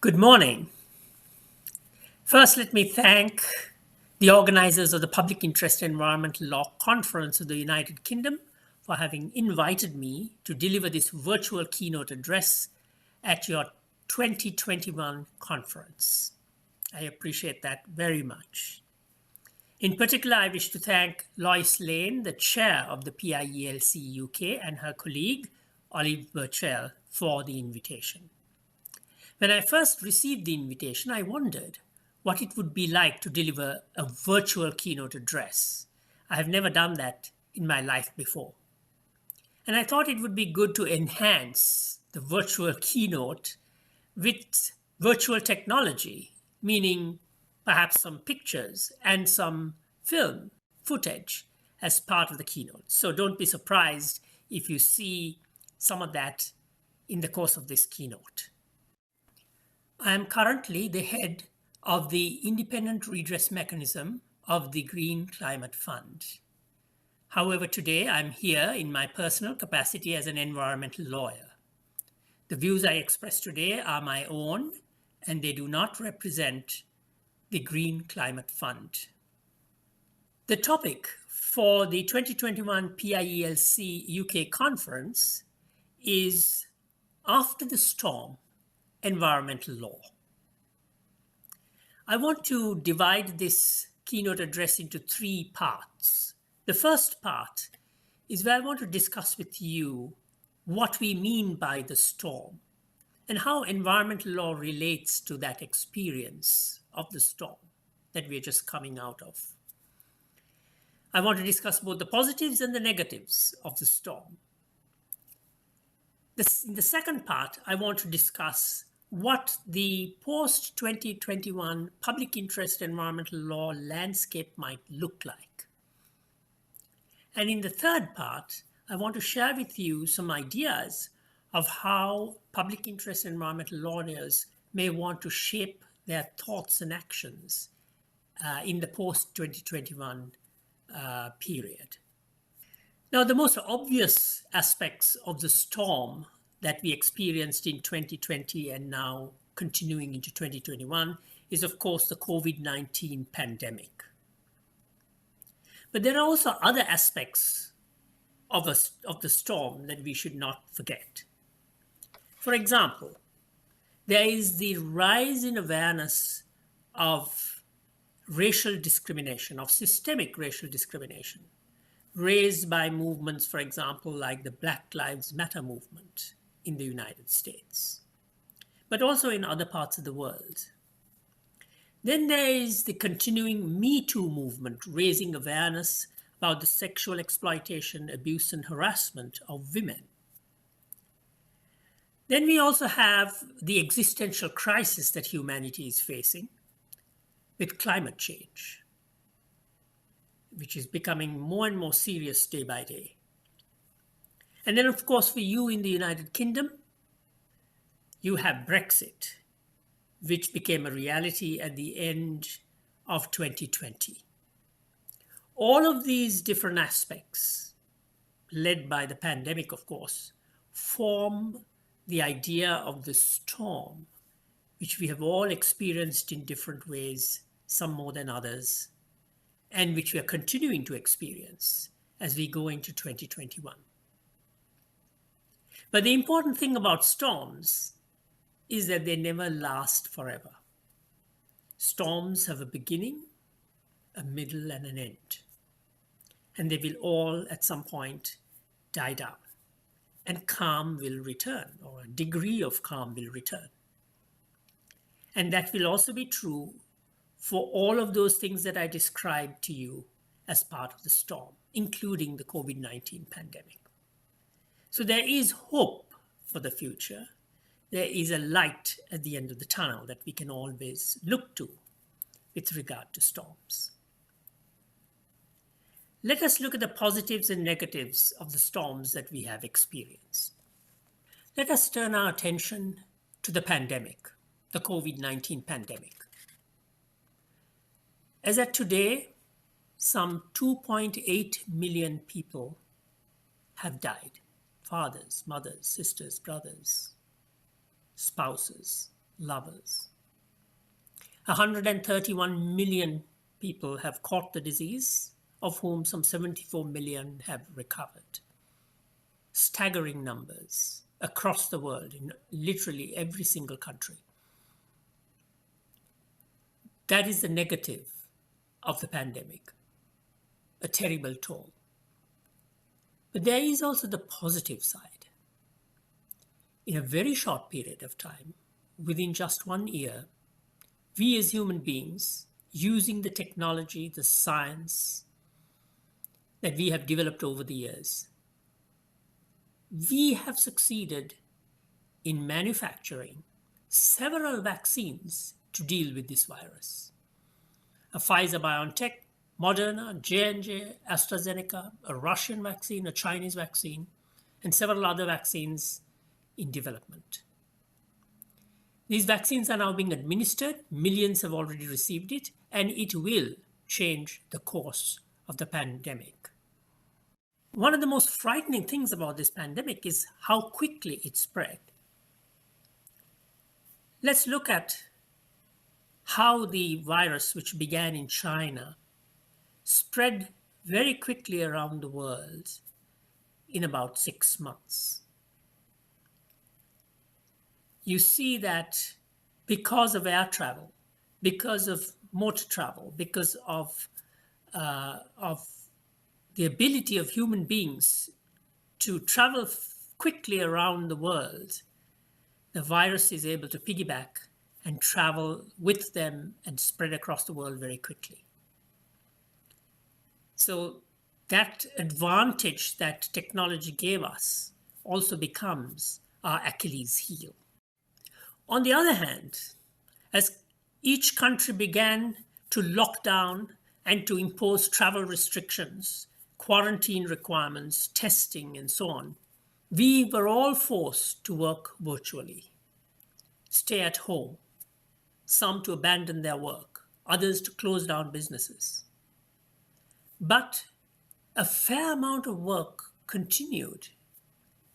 Good morning. First, let me thank the organizers of the Public Interest Environmental Law Conference of the United Kingdom for having invited me to deliver this virtual keynote address at your 2021 conference. I appreciate that very much. In particular, I wish to thank Lois Lane, the chair of the PIELC UK, and her colleague, Olive Burchell, for the invitation. When I first received the invitation, I wondered what it would be like to deliver a virtual keynote address. I have never done that in my life before. And I thought it would be good to enhance the virtual keynote with virtual technology, meaning perhaps some pictures and some film footage as part of the keynote. So don't be surprised if you see some of that in the course of this keynote. I am currently the head of the Independent Redress Mechanism of the Green Climate Fund. However, today I'm here in my personal capacity as an environmental lawyer. The views I express today are my own, and they do not represent the Green Climate Fund. The topic for the 2021 PIELC UK conference is After the Storm, Environmental Law. I want to divide this keynote address into three parts. The first part is where I want to discuss with you what we mean by the storm and how environmental law relates to that experience of the storm that we're just coming out of. I want to discuss both the positives and the negatives of the storm. In the second part, I want to discuss what the post-2021 public interest environmental law landscape might look like. And in the third part, I want to share with you some ideas of how public interest environmental lawyers may want to shape their thoughts and actions in the post-2021 period. Now, the most obvious aspects of the storm that we experienced in 2020 and now continuing into 2021 is, of course, the COVID-19 pandemic. But there are also other aspects of the storm that we should not forget. For example, there is the rise in awareness of racial discrimination, of systemic racial discrimination, raised by movements, for example, like the Black Lives Matter movement in the United States, but also in other parts of the world. Then there is the continuing Me Too movement, raising awareness about the sexual exploitation, abuse, and harassment of women. Then we also have the existential crisis that humanity is facing with climate change, which is becoming more and more serious day by day. And then, of course, for you in the United Kingdom, you have Brexit, which became a reality at the end of 2020. All of these different aspects, led by the pandemic, of course, form the idea of the storm, which we have all experienced in different ways, some more than others, and which we are continuing to experience as we go into 2021. But the important thing about storms is that they never last forever. Storms have a beginning, a middle, and an end. And they will all, at some point, die down. And calm will return, or a degree of calm will return. And that will also be true for all of those things that I described to you as part of the storm, including the COVID-19 pandemic. So there is hope for the future. There is a light at the end of the tunnel that we can always look to with regard to storms. Let us look at the positives and negatives of the storms that we have experienced. Let us turn our attention to the pandemic, the COVID-19 pandemic. As at today, some 2.8 million people have died. Fathers, mothers, sisters, brothers, spouses, lovers. 131 million people have caught the disease, of whom some 74 million have recovered. Staggering numbers across the world in literally every single country. That is the negative of the pandemic, a terrible toll. But there is also the positive side. In a very short period of time, within just 1 year, we as human beings, using the technology, the science that we have developed over the years, we have succeeded in manufacturing several vaccines to deal with this virus. A Pfizer-BioNTech, Moderna, J&J, AstraZeneca, a Russian vaccine, a Chinese vaccine, and several other vaccines in development. These vaccines are now being administered. Millions have already received it, and it will change the course of the pandemic. One of the most frightening things about this pandemic is how quickly it spread. Let's look at how the virus, which began in China, spread very quickly around the world in about 6 months. You see that because of air travel, because of motor travel, because of the ability of human beings to travel quickly around the world, the virus is able to piggyback and travel with them and spread across the world very quickly. So that advantage that technology gave us also becomes our Achilles heel. On the other hand, as each country began to lock down and to impose travel restrictions, quarantine requirements, testing, and so on, we were all forced to work virtually, stay at home, some to abandon their work, others to close down businesses. But a fair amount of work continued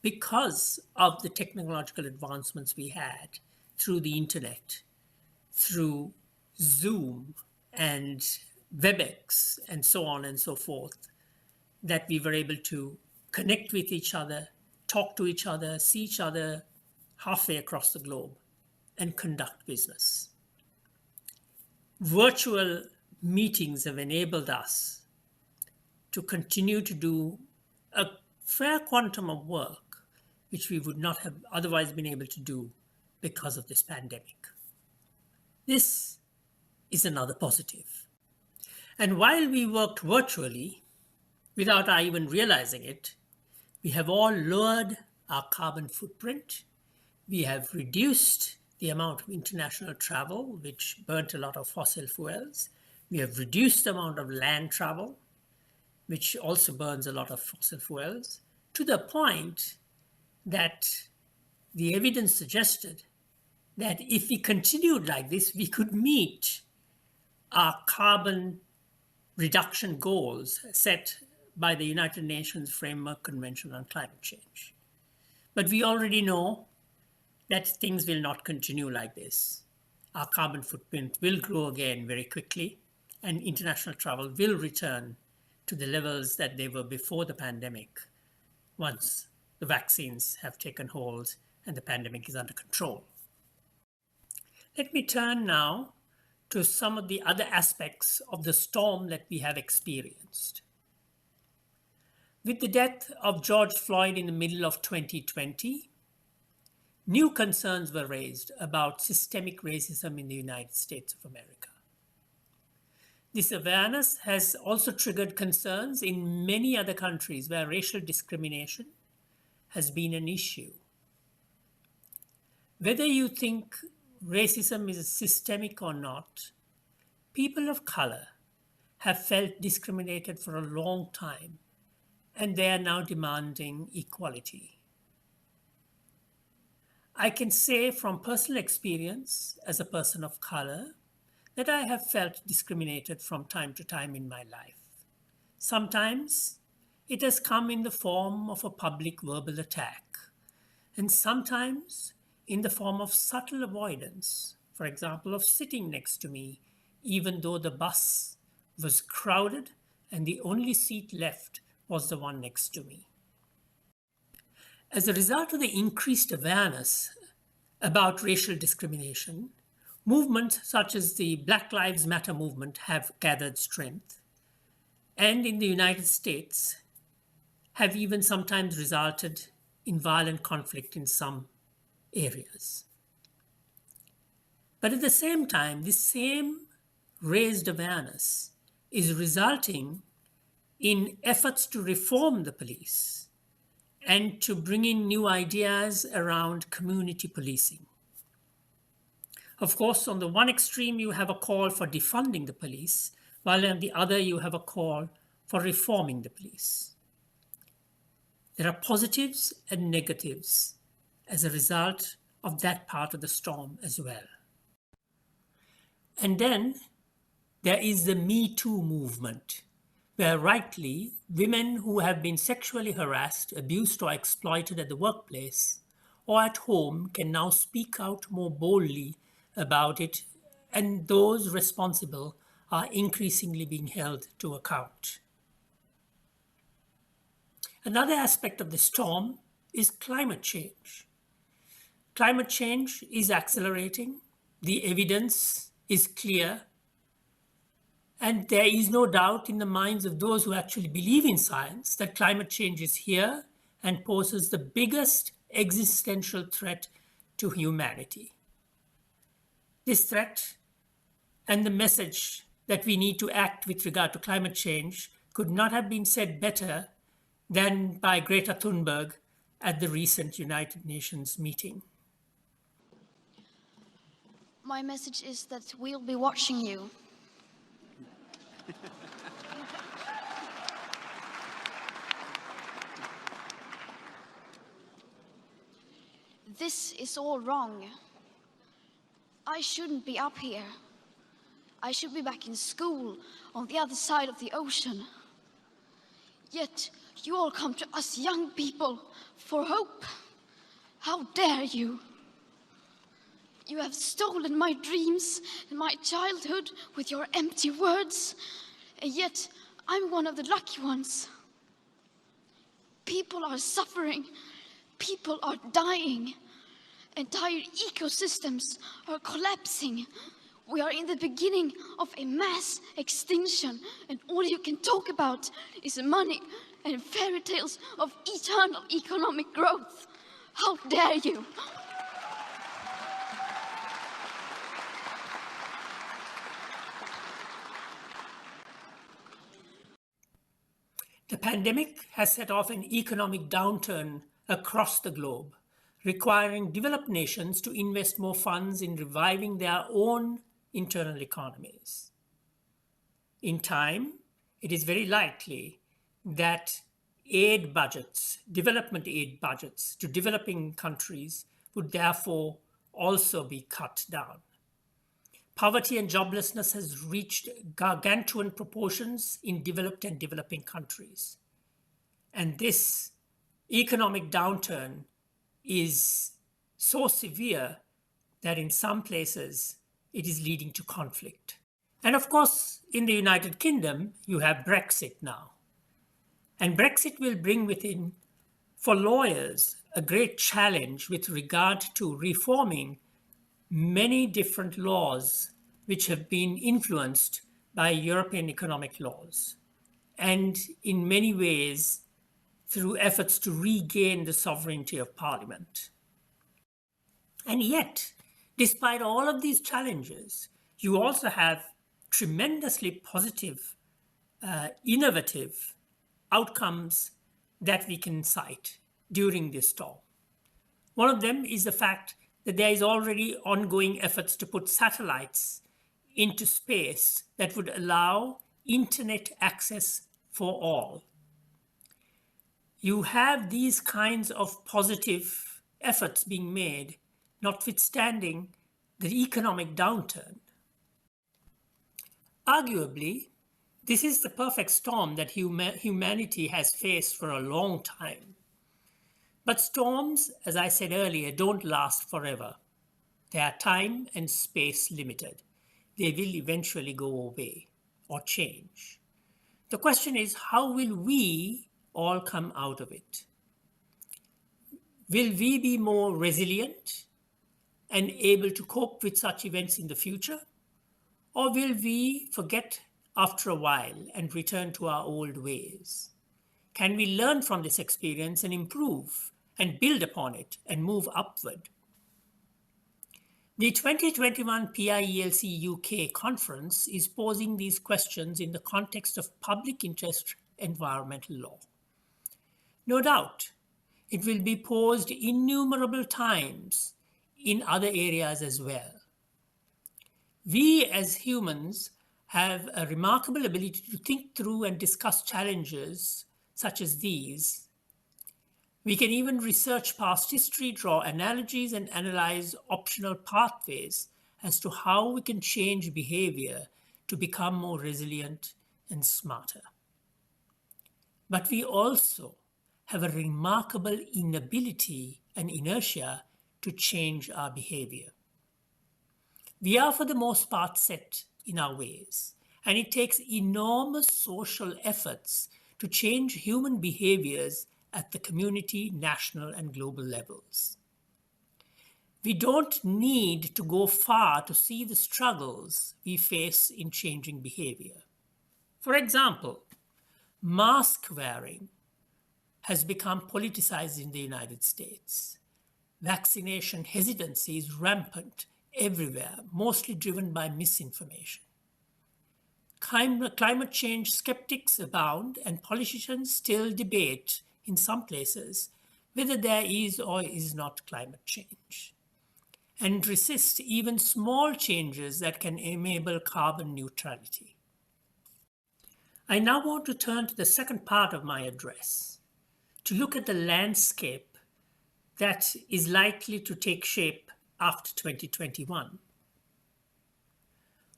because of the technological advancements we had through the internet, through Zoom and WebEx and so on and so forth, that we were able to connect with each other, talk to each other, see each other halfway across the globe, and conduct business. Virtual meetings have enabled us to continue to do a fair quantum of work which we would not have otherwise been able to do because of this pandemic. This is another positive. And while we worked virtually, without our even realizing it, we have all lowered our carbon footprint. We have reduced the amount of international travel, which burnt a lot of fossil fuels. We have reduced the amount of land travel, which also burns a lot of fossil fuels, to the point that the evidence suggested that if we continued like this, we could meet our carbon reduction goals set by the United Nations Framework Convention on Climate Change. But we already know that things will not continue like this. Our carbon footprint will grow again very quickly, and international travel will return to the levels that they were before the pandemic, once the vaccines have taken hold and the pandemic is under control. Let me turn now to some of the other aspects of the storm that we have experienced. With the death of George Floyd in the middle of 2020, new concerns were raised about systemic racism in the United States of America. This awareness has also triggered concerns in many other countries where racial discrimination has been an issue. Whether you think racism is systemic or not, people of color have felt discriminated for a long time, and they are now demanding equality. I can say from personal experience as a person of color that I have felt discriminated from time to time in my life. Sometimes it has come in the form of a public verbal attack, and sometimes in the form of subtle avoidance, for example, of sitting next to me, even though the bus was crowded and the only seat left was the one next to me. As a result of the increased awareness about racial discrimination, movements such as the Black Lives Matter movement have gathered strength, and in the United States have even sometimes resulted in violent conflict in some areas. But at the same time, this same raised awareness is resulting in efforts to reform the police and to bring in new ideas around community policing. Of course, on the one extreme, you have a call for defunding the police, while on the other, you have a call for reforming the police. There are positives and negatives as a result of that part of the storm as well. And then there is the Me Too movement, where rightly, women who have been sexually harassed, abused, or exploited at the workplace or at home can now speak out more boldly about it, and those responsible are increasingly being held to account. Another aspect of the storm is climate change. Climate change is accelerating. The evidence is clear. And there is no doubt in the minds of those who actually believe in science that climate change is here and poses the biggest existential threat to humanity. This threat and the message that we need to act with regard to climate change could not have been said better than by Greta Thunberg at the recent United Nations meeting. My message is that we'll be watching you. This is all wrong. I shouldn't be up here. I should be back in school on the other side of the ocean. Yet you all come to us young people for hope. How dare you? You have stolen my dreams and my childhood with your empty words, and yet I'm one of the lucky ones. People are suffering, people are dying, entire ecosystems are collapsing. We are in the beginning of a mass extinction, and all you can talk about is money and fairy tales of eternal economic growth. How dare you? The pandemic has set off an economic downturn across the globe, requiring developed nations to invest more funds in reviving their own internal economies. In time, it is very likely that aid budgets, development aid budgets to developing countries would therefore also be cut down. Poverty and joblessness has reached gargantuan proportions in developed and developing countries. And this economic downturn is so severe that in some places it is leading to conflict. And of course, in the United Kingdom, you have Brexit now. And Brexit will bring within, for lawyers, a great challenge with regard to reforming many different laws which have been influenced by European economic laws, and in many ways through efforts to regain the sovereignty of Parliament. And yet, despite all of these challenges, you also have tremendously positive, innovative outcomes that we can cite during this storm. One of them is the fact that there is already ongoing efforts to put satellites into space that would allow internet access for all. You have these kinds of positive efforts being made, notwithstanding the economic downturn. Arguably, this is the perfect storm that humanity has faced for a long time. But storms, as I said earlier, don't last forever. They are time and space limited. They will eventually go away or change. The question is, how will we all come out of it? Will we be more resilient and able to cope with such events in the future? Or will we forget after a while and return to our old ways? Can we learn from this experience and improve and build upon it and move upward? The 2021 PIELC UK conference is posing these questions in the context of public interest environmental law. No doubt, it will be posed innumerable times in other areas as well. We as humans have a remarkable ability to think through and discuss challenges such as these. We can even research past history, draw analogies, and analyze optional pathways as to how we can change behavior to become more resilient and smarter. But we also have a remarkable inability and inertia to change our behavior. We are for the most part set in our ways, and it takes enormous social efforts to change human behaviors at the community, national, and global levels. We don't need to go far to see the struggles we face in changing behavior. For example, mask wearing has become politicized in the United States. Vaccination hesitancy is rampant everywhere, mostly driven by misinformation. Climate change skeptics abound, and politicians still debate in some places whether there is or is not climate change, and resist even small changes that can enable carbon neutrality. I now want to turn to the second part of my address, to look at the landscape that is likely to take shape after 2021.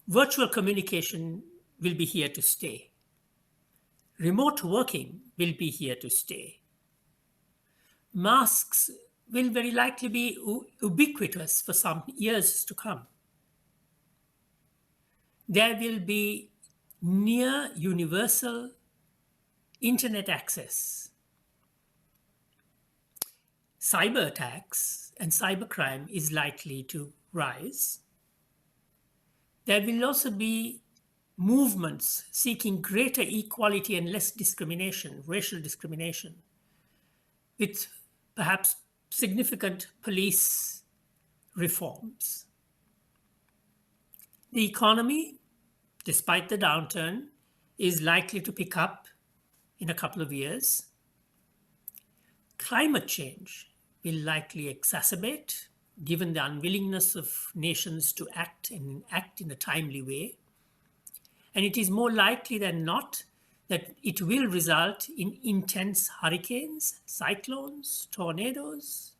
Virtual communication will be here to stay. Remote working will be here to stay. Masks will very likely be ubiquitous for some years to come. There will be near universal internet access. Cyber attacks and cybercrime is likely to rise. There will also be movements seeking greater equality and less discrimination, racial discrimination, with perhaps significant police reforms. The economy, despite the downturn, is likely to pick up in a couple of years. Climate change will likely exacerbate, given the unwillingness of nations to act in a timely way. And it is more likely than not that it will result in intense hurricanes, cyclones, tornadoes,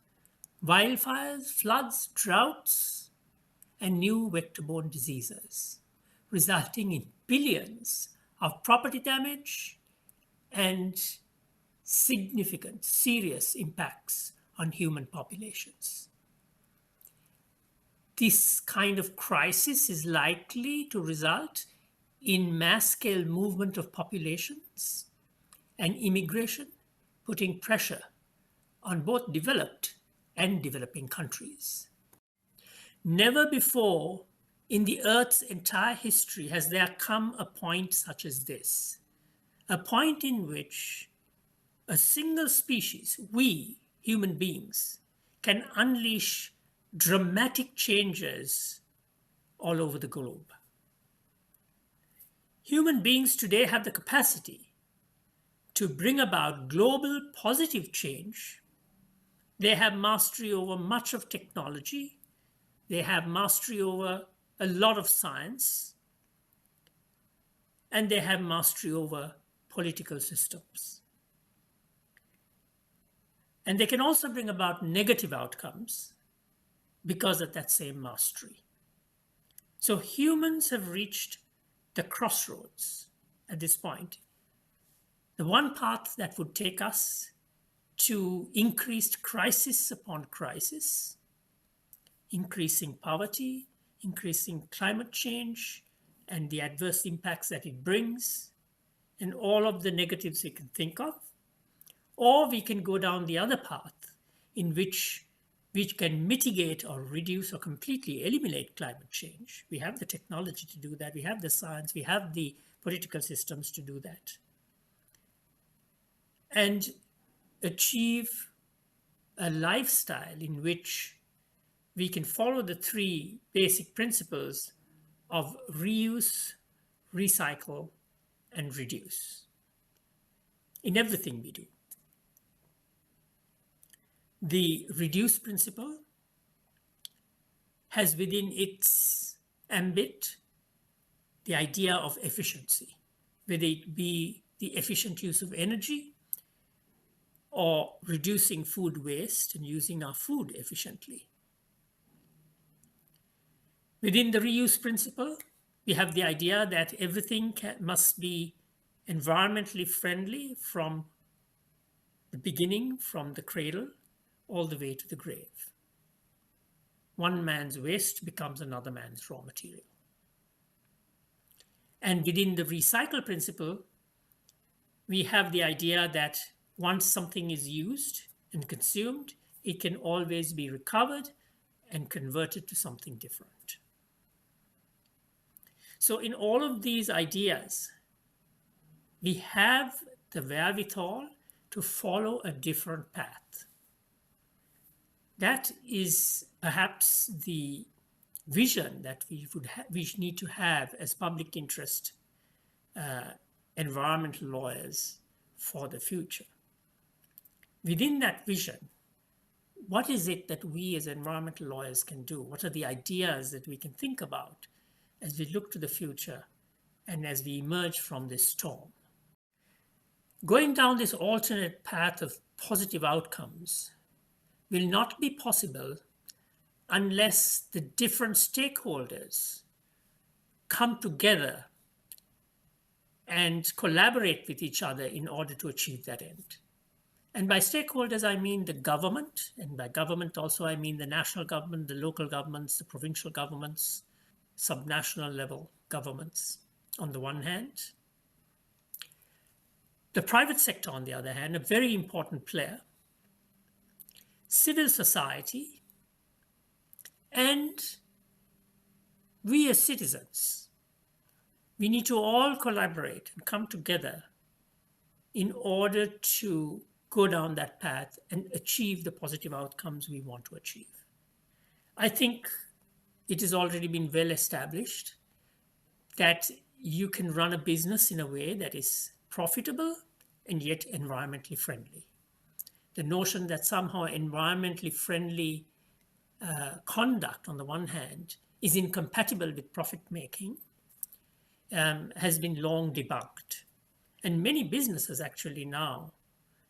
wildfires, floods, droughts, and new vector-borne diseases, resulting in billions of property damage and significant, serious impacts on human populations. This kind of crisis is likely to result in mass-scale movement of populations and immigration, putting pressure on both developed and developing countries. Never before in the Earth's entire history has there come a point such as this, a point in which a single species, we human beings, can unleash dramatic changes all over the globe. Human beings today have the capacity to bring about global positive change. They have mastery over much of technology. They have mastery over a lot of science. And they have mastery over political systems. And they can also bring about negative outcomes because of that same mastery. So humans have reached the crossroads at this point. The one path that would take us to increased crisis upon crisis, increasing poverty, increasing climate change, and the adverse impacts that it brings, and all of the negatives we can think of. Or we can go down the other path in which we can mitigate or reduce or completely eliminate climate change. We have the technology to do that. We have the science. We have the political systems to do that. And achieve a lifestyle in which we can follow the three basic principles of reuse, recycle, and reduce in everything we do. The reduce principle has within its ambit the idea of efficiency, whether it be the efficient use of energy or reducing food waste and using our food efficiently. Within the reuse principle, we have the idea that everything must be environmentally friendly from the beginning, from the cradle, all the way to the grave. One man's waste becomes another man's raw material. And within the recycle principle, we have the idea that once something is used and consumed, it can always be recovered and converted to something different. So in all of these ideas, we have the wherewithal to follow a different path. That is perhaps the vision that we need to have as public interest environmental lawyers for the future. Within that vision, what is it that we as environmental lawyers can do? What are the ideas that we can think about as we look to the future and as we emerge from this storm? Going down this alternate path of positive outcomes will not be possible unless the different stakeholders come together and collaborate with each other in order to achieve that end. And by stakeholders, I mean the government, and by government also I mean the national government, the local governments, the provincial governments, subnational level governments on the one hand. The private sector, on the other hand, a very important player, civil society, and we as citizens. We need to all collaborate and come together in order to go down that path and achieve the positive outcomes we want to achieve. I think it has already been well established that you can run a business in a way that is profitable and yet environmentally friendly. The notion that somehow environmentally friendly conduct on the one hand is incompatible with profit making has been long debunked. And many businesses actually now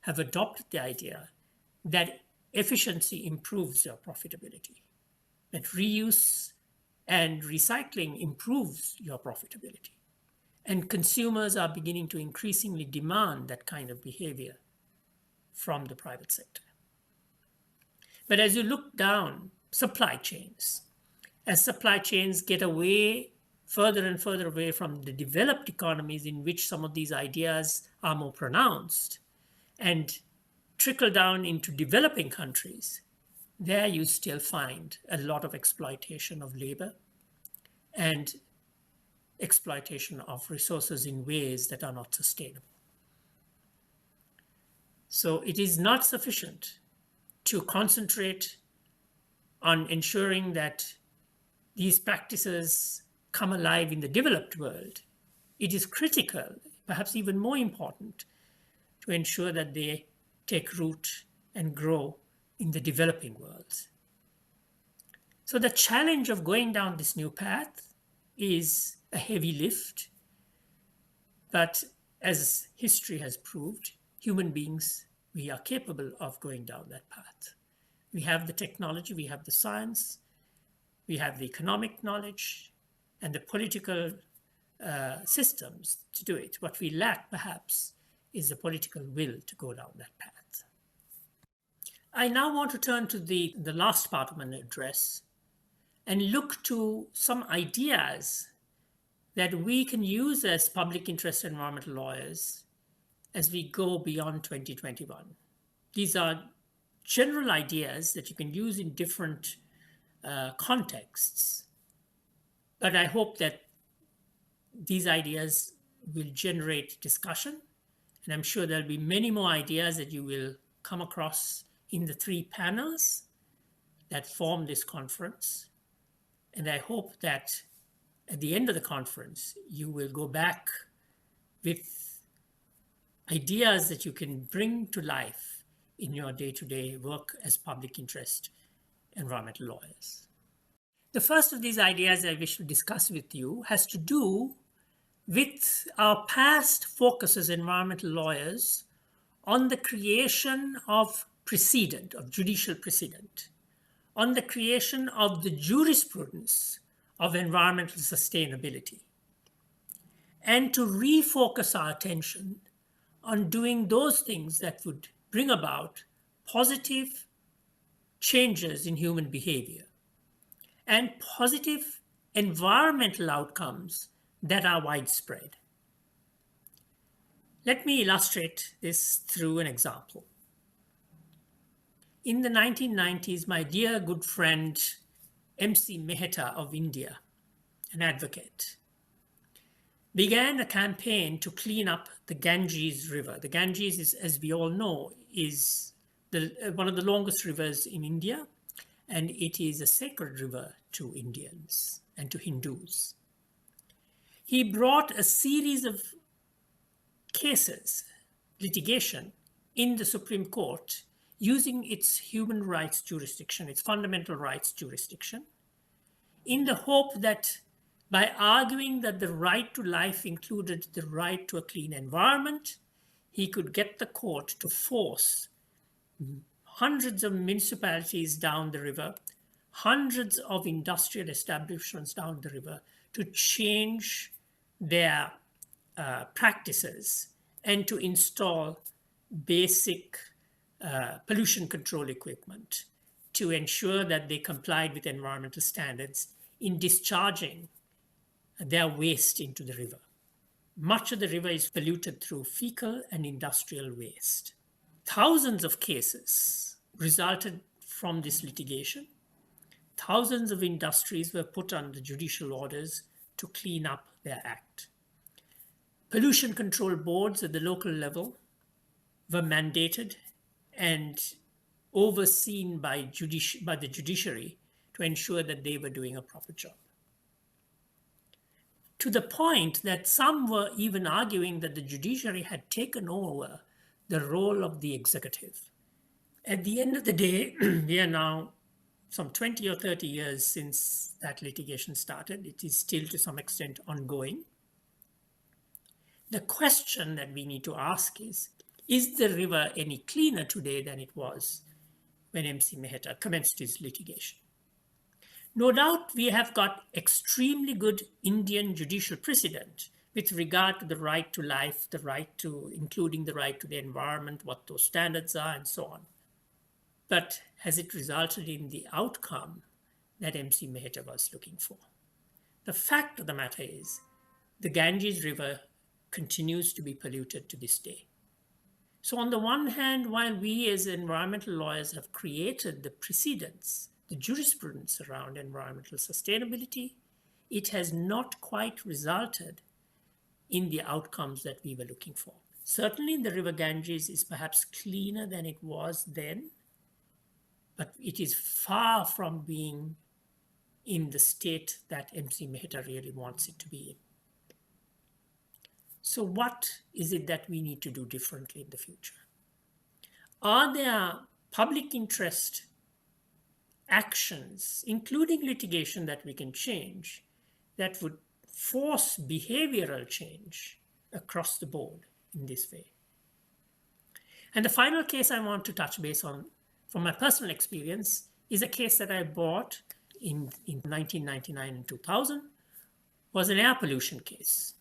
have adopted the idea that efficiency improves your profitability, that reuse and recycling improves your profitability. And consumers are beginning to increasingly demand that kind of behavior from the private sector. But as you look down supply chains, as supply chains get away, further and further away from the developed economies in which some of these ideas are more pronounced, and trickle down into developing countries, there you still find a lot of exploitation of labor and exploitation of resources in ways that are not sustainable. So it is not sufficient to concentrate on ensuring that these practices come alive in the developed world. It is critical, perhaps even more important, to ensure that they take root and grow in the developing world. So the challenge of going down this new path is a heavy lift, but as history has proved, human beings, we are capable of going down that path. We have the technology, we have the science, we have the economic knowledge and the political systems to do it. What we lack, perhaps, is the political will to go down that path. I now want to turn to the last part of my address and look to some ideas that we can use as public interest environmental lawyers as we go beyond 2021. These are general ideas that you can use in different contexts, but I hope that these ideas will generate discussion, and I'm sure there'll be many more ideas that you will come across in the 3 panels that form this conference. And I hope that at the end of the conference, you will go back with ideas that you can bring to life in your day-to-day work as public interest environmental lawyers. The first of these ideas I wish to discuss with you has to do with our past focus as environmental lawyers on the creation of precedent, of judicial precedent, on the creation of the jurisprudence of environmental sustainability, and to refocus our attention on doing those things that would bring about positive changes in human behavior and positive environmental outcomes that are widespread. Let me illustrate this through an example. In the 1990s, my dear good friend MC Mehta of India, an advocate, began a campaign to clean up the Ganges River. The Ganges is, as we all know, is one of the longest rivers in India, and it is a sacred river to Indians and to Hindus. He brought a series of cases, litigation, in the Supreme Court using its human rights jurisdiction, its fundamental rights jurisdiction, in the hope that by arguing that the right to life included the right to a clean environment, he could get the court to force hundreds of municipalities down the river, hundreds of industrial establishments down the river to change their practices and to install basic pollution control equipment to ensure that they complied with environmental standards in discharging their waste into the river. Much of the river is polluted through fecal and industrial waste. Thousands of cases resulted from this litigation. Thousands of industries were put under judicial orders to clean up their act. Pollution control boards at the local level were mandated and overseen by the judiciary to ensure that they were doing a proper job. To the point that some were even arguing that the judiciary had taken over the role of the executive. At the end of the day, we are now some 20 or 30 years since that litigation started. It is still to some extent ongoing. The question that we need to ask is the river any cleaner today than it was when MC Mehta commenced his litigation? No doubt we have got extremely good Indian judicial precedent with regard to the right to life, the right to, including the right to the environment, what those standards are, and so on. But has it resulted in the outcome that MC Mehta was looking for? The fact of the matter is the Ganges River continues to be polluted to this day. So on the one hand, while we as environmental lawyers have created the precedents, the jurisprudence around environmental sustainability, it has not quite resulted in the outcomes that we were looking for. Certainly the river Ganges is perhaps cleaner than it was then, but it is far from being in the state that MC Mehta really wants it to be in. So what is it that we need to do differently in the future? Are there public interest actions, including litigation, that we can change that would force behavioral change across the board in this way? And the final case I want to touch base on from my personal experience is a case that I brought in 1999 and 2000, was an air pollution case.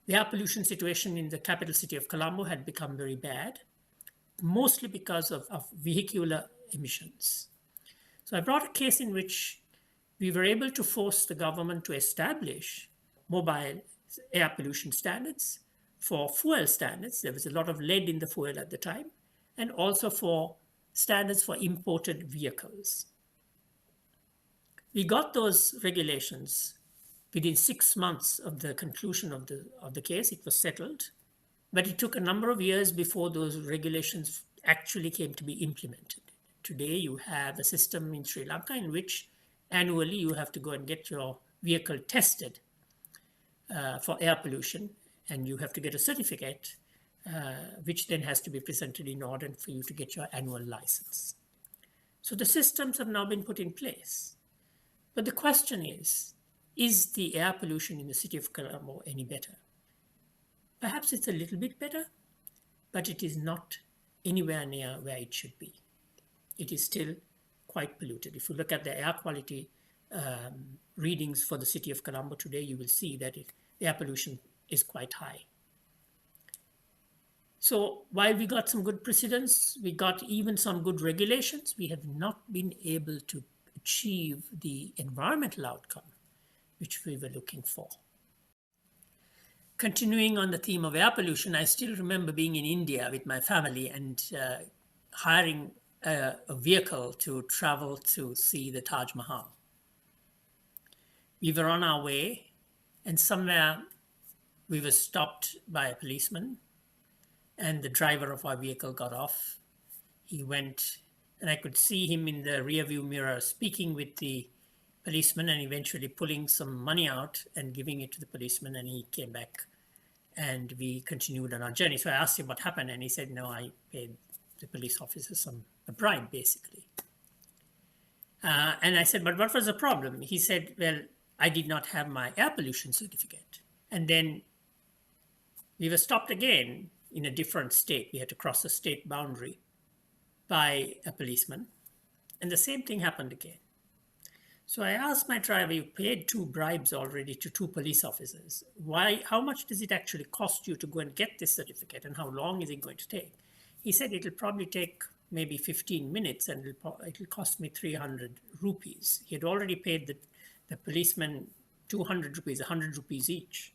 The air pollution situation in the capital city of Colombo had become very bad. mostly because of vehicular emissions. So I brought a case in which we were able to force the government to establish mobile air pollution standards for fuel standards. There was a lot of lead in the fuel at the time, and also for standards for imported vehicles. We got those regulations within 6 months of the conclusion of the case. It was settled, but it took a number of years before those regulations actually came to be implemented. Today, you have a system in Sri Lanka in which annually you have to go and get your vehicle tested for air pollution, and you have to get a certificate, which then has to be presented in order for you to get your annual license. So the systems have now been put in place. But the question is the air pollution in the city of Colombo any better? Perhaps it's a little bit better, but it is not anywhere near where it should be. It is still quite polluted. If you look at the air quality readings for the city of Colombo today, you will see that the air pollution is quite high. So while we got some good precedents, we got even some good regulations, we have not been able to achieve the environmental outcome which we were looking for. Continuing on the theme of air pollution, I still remember being in India with my family and hiring a vehicle to travel to see the Taj Mahal. We were on our way, and somewhere we were stopped by a policeman, and the driver of our vehicle got off. He went, and I could see him in the rearview mirror speaking with the policeman and eventually pulling some money out and giving it to the policeman, and he came back and we continued on our journey. So I asked him what happened, and he said, no, I paid the police officer a bribe, basically. And I said, but what was the problem? He said, well, I did not have my air pollution certificate. And then we were stopped again in a different state. We had to cross a state boundary by a policeman. And the same thing happened again. So I asked my driver, you paid 2 bribes already to 2 police officers. How much does it actually cost you to go and get this certificate, and how long is it going to take? He said it'll probably take maybe 15 minutes and it'll cost me 300 rupees. He had already paid the policeman 200 rupees, 100 rupees each.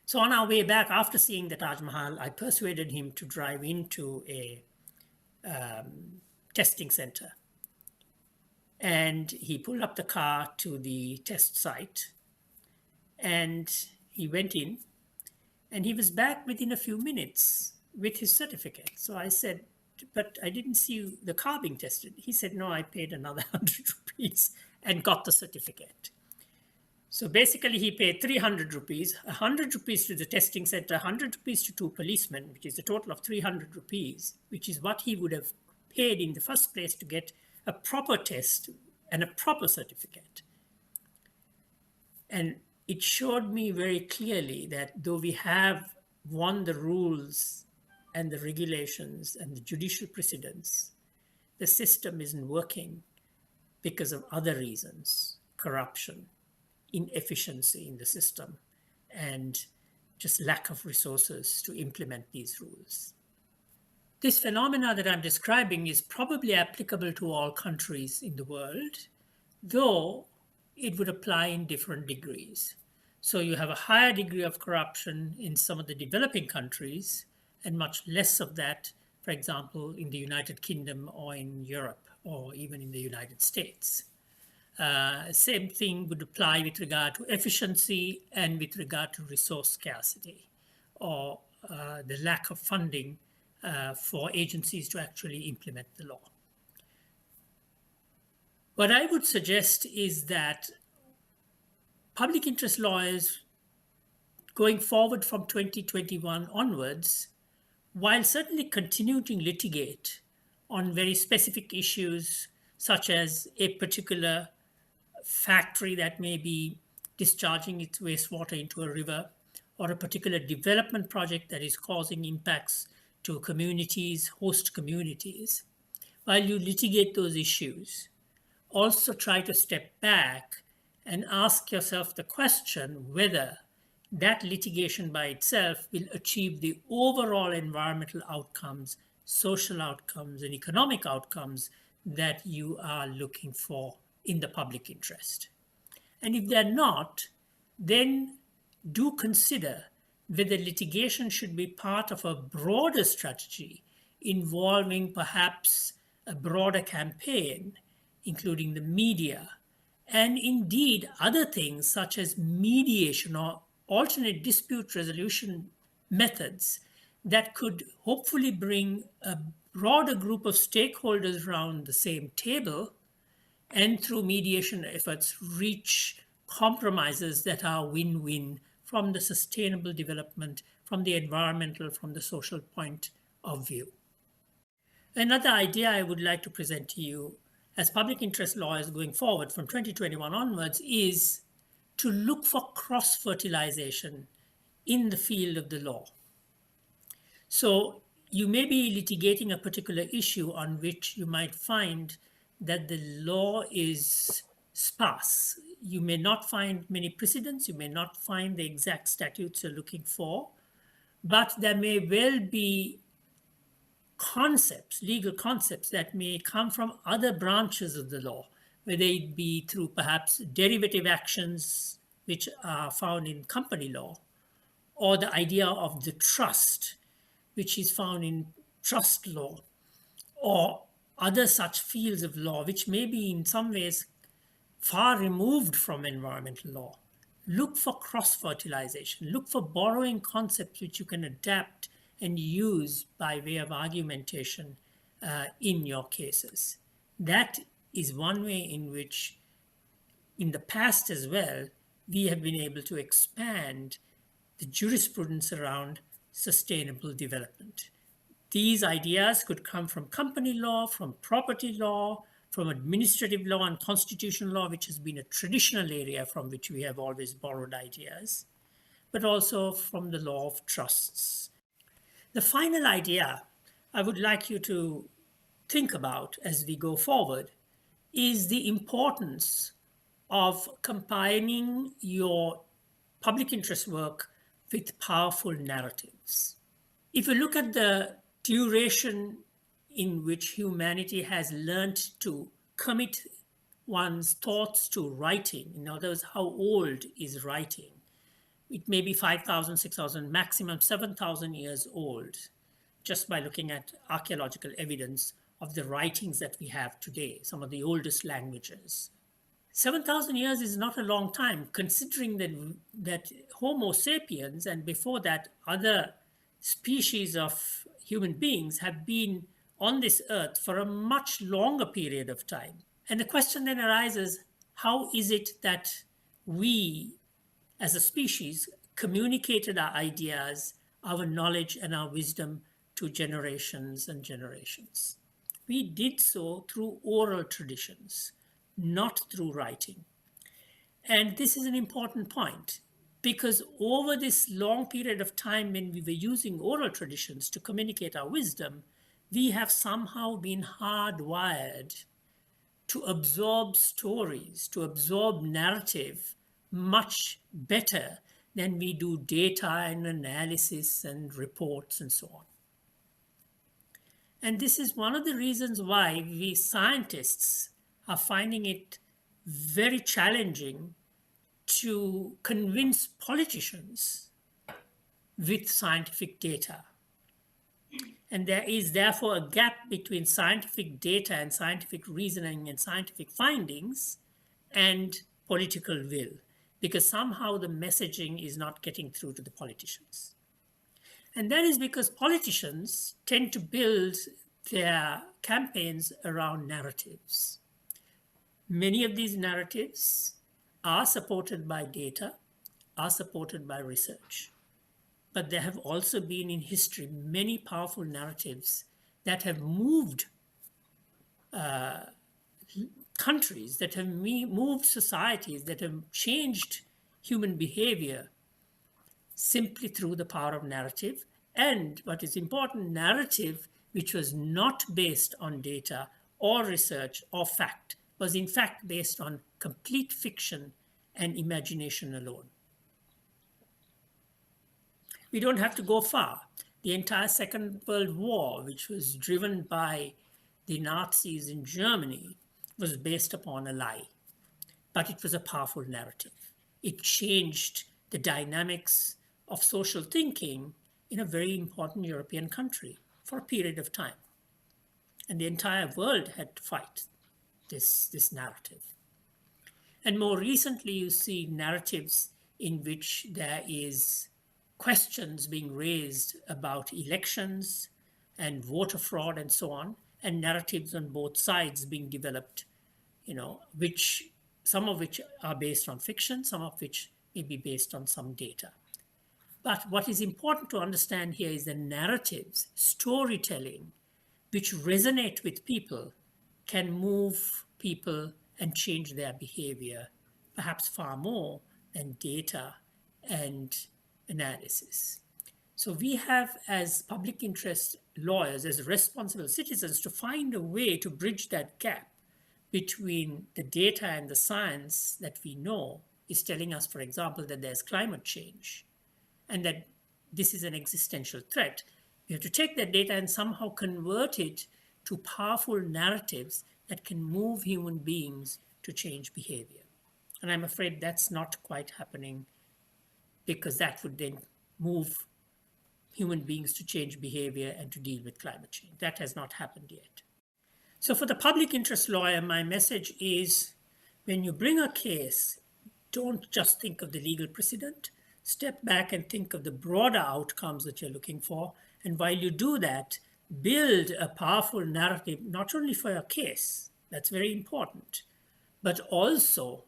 So on our way back, after seeing the Taj Mahal, I persuaded him to drive into a testing center. And he pulled up the car to the test site, and he went in, and he was back within a few minutes with his certificate. So I said, but I didn't see the car being tested. He said, no, I paid another 100 rupees and got the certificate. So basically he paid 300 rupees, 100 rupees to the testing center, 100 rupees to 2 policemen, which is a total of 300 rupees, which is what he would have paid in the first place to get a proper test and a proper certificate. And it showed me very clearly that though we have won the rules and the regulations and the judicial precedents, the system isn't working because of other reasons: corruption, inefficiency in the system, and just lack of resources to implement these rules. This phenomena that I'm describing is probably applicable to all countries in the world, though it would apply in different degrees. So you have a higher degree of corruption in some of the developing countries and much less of that, for example, in the United Kingdom or in Europe or even in the United States. Same thing would apply with regard to efficiency and with regard to resource scarcity or the lack of funding for agencies to actually implement the law. What I would suggest is that public interest lawyers going forward from 2021 onwards, while certainly continuing to litigate on very specific issues such as a particular factory that may be discharging its wastewater into a river, or a particular development project that is causing impacts to communities, host communities, while you litigate those issues, also try to step back and ask yourself the question whether that litigation by itself will achieve the overall environmental outcomes, social outcomes, and economic outcomes that you are looking for in the public interest. And if they're not, then do consider whether litigation should be part of a broader strategy involving perhaps a broader campaign, including the media, and indeed other things such as mediation or alternate dispute resolution methods that could hopefully bring a broader group of stakeholders around the same table and through mediation efforts reach compromises that are win-win from the sustainable development, from the environmental, from the social point of view. Another idea I would like to present to you as public interest lawyers going forward from 2021 onwards is to look for cross-fertilization in the field of the law. So you may be litigating a particular issue on which you might find that the law is sparse. You may not find many precedents, you may not find the exact statutes you're looking for, but there may well be concepts, legal concepts that may come from other branches of the law, whether it be through perhaps derivative actions which are found in company law, or the idea of the trust, which is found in trust law, or other such fields of law which may be in some ways far removed from environmental law. Look for cross-fertilization. Look for borrowing concepts which you can adapt and use by way of argumentation in your cases. That is one way in which, in the past as well, we have been able to expand the jurisprudence around sustainable development. These ideas could come from company law, from property law, from administrative law and constitutional law, which has been a traditional area from which we have always borrowed ideas, but also from the law of trusts. The final idea I would like you to think about as we go forward is the importance of combining your public interest work with powerful narratives. If you look at the duration in which humanity has learned to commit one's thoughts to writing, in other words, how old is writing? It may be 5,000, 6,000, maximum 7,000 years old, just by looking at archaeological evidence of the writings that we have today, some of the oldest languages. 7,000 years is not a long time, considering that Homo sapiens, and before that, other species of human beings have been on this earth for a much longer period of time. And the question then arises, how is it that we, as a species, communicated our ideas, our knowledge, and our wisdom to generations and generations? We did so through oral traditions, not through writing. And this is an important point, because over this long period of time when we were using oral traditions to communicate our wisdom, we have somehow been hardwired to absorb stories, to absorb narrative much better than we do data and analysis and reports and so on. And this is one of the reasons why we scientists are finding it very challenging to convince politicians with scientific data. And there is therefore a gap between scientific data and scientific reasoning and scientific findings and political will, because somehow the messaging is not getting through to the politicians. And that is because politicians tend to build their campaigns around narratives. Many of these narratives are supported by data, are supported by research. But there have also been in history many powerful narratives that have moved countries, that have moved societies, that have changed human behavior simply through the power of narrative. And what is important, narrative which was not based on data or research or fact, was in fact based on complete fiction and imagination alone. We don't have to go far. The entire Second World War, which was driven by the Nazis in Germany, was based upon a lie. But it was a powerful narrative. It changed the dynamics of social thinking in a very important European country for a period of time. And the entire world had to fight this narrative. And more recently, you see narratives in which there is questions being raised about elections and voter fraud and so on, and narratives on both sides being developed, which some of which are based on fiction, some of which may be based on some data. But what is important to understand here is the narratives, storytelling, which resonate with people, can move people and change their behavior, perhaps far more than data and analysis. So we have, as public interest lawyers, as responsible citizens, to find a way to bridge that gap between the data and the science that we know is telling us, for example, that there's climate change and that this is an existential threat. We have to take that data and somehow convert it to powerful narratives that can move human beings to change behavior. And I'm afraid that's not quite happening, because that would then move human beings to change behavior and to deal with climate change. That has not happened yet. So for the public interest lawyer, my message is, when you bring a case, don't just think of the legal precedent. Step back and think of the broader outcomes that you're looking for. And while you do that, build a powerful narrative, not only for your case, that's very important, but also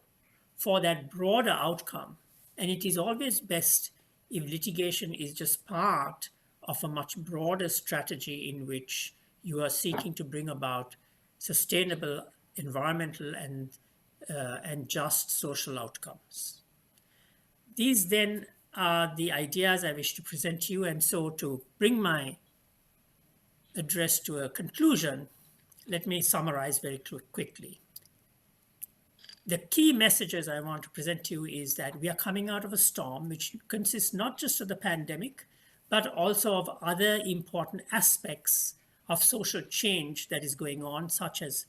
for that broader outcome. And it is always best if litigation is just part of a much broader strategy in which you are seeking to bring about sustainable environmental and just social outcomes. These then are the ideas I wish to present to you. And so to bring my address to a conclusion, let me summarize very quickly. The key messages I want to present to you is that we are coming out of a storm which consists not just of the pandemic, but also of other important aspects of social change that is going on, such as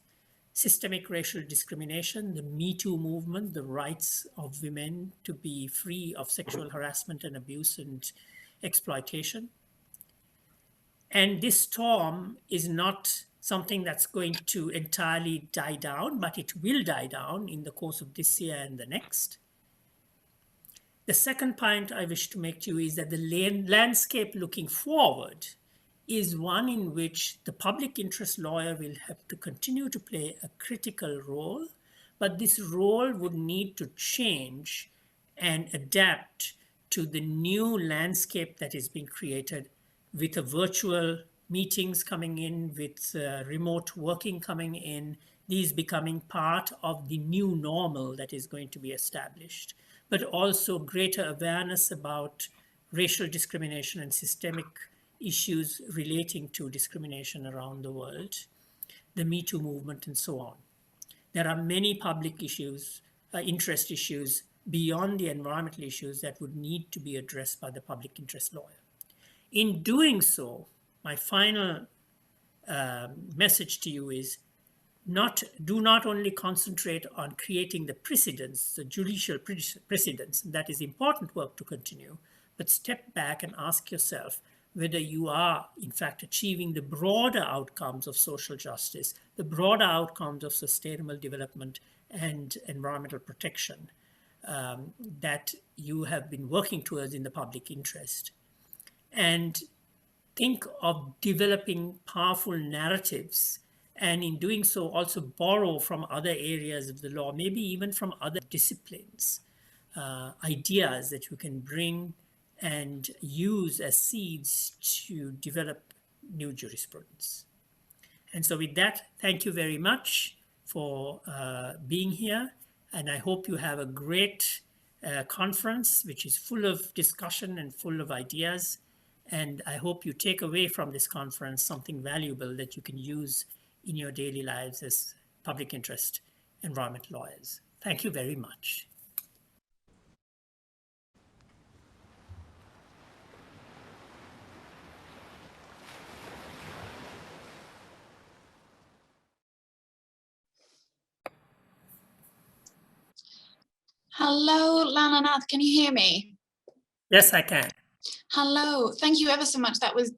systemic racial discrimination, the Me Too movement, the rights of women to be free of sexual harassment and abuse and exploitation. And this storm is not something that's going to entirely die down, but it will die down in the course of this year and the next. The second point I wish to make to you is that the landscape looking forward is one in which the public interest lawyer will have to continue to play a critical role, but this role would need to change and adapt to the new landscape that is being created with a virtual meetings coming in, with remote working coming in, these becoming part of the new normal that is going to be established, but also greater awareness about racial discrimination and systemic issues relating to discrimination around the world, the Me Too movement, and so on. There are many public issues, interest issues beyond the environmental issues that would need to be addressed by the public interest lawyer. In doing so, my final message to you is do not only concentrate on creating the precedents, the judicial precedents, and that is important work to continue, but step back and ask yourself whether you are, in fact, achieving the broader outcomes of social justice, the broader outcomes of sustainable development and environmental protection that you have been working towards in the public interest. And think of developing powerful narratives, and in doing so also borrow from other areas of the law, maybe even from other disciplines, ideas that you can bring and use as seeds to develop new jurisprudence. And so with that, thank you very much for being here. And I hope you have a great conference, which is full of discussion and full of ideas. And I hope you take away from this conference something valuable that you can use in your daily lives as public interest environment lawyers. Thank you very much. Hello, Lalanath, can you hear me? Yes, I can. Hello, thank you ever so much. That was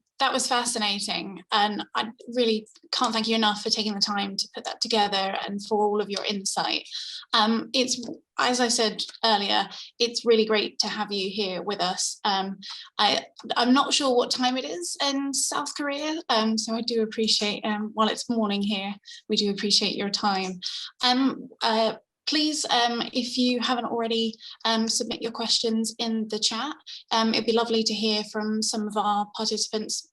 fascinating, and I really can't thank you enough for taking the time to put that together and for all of your insight. It's, as I said earlier, it's really great to have you here with us. I'm not sure what time it is in South Korea, so I do appreciate, while it's morning here, we do appreciate your time. Please, if you haven't already, submit your questions in the chat. It'd be lovely to hear from some of our participants,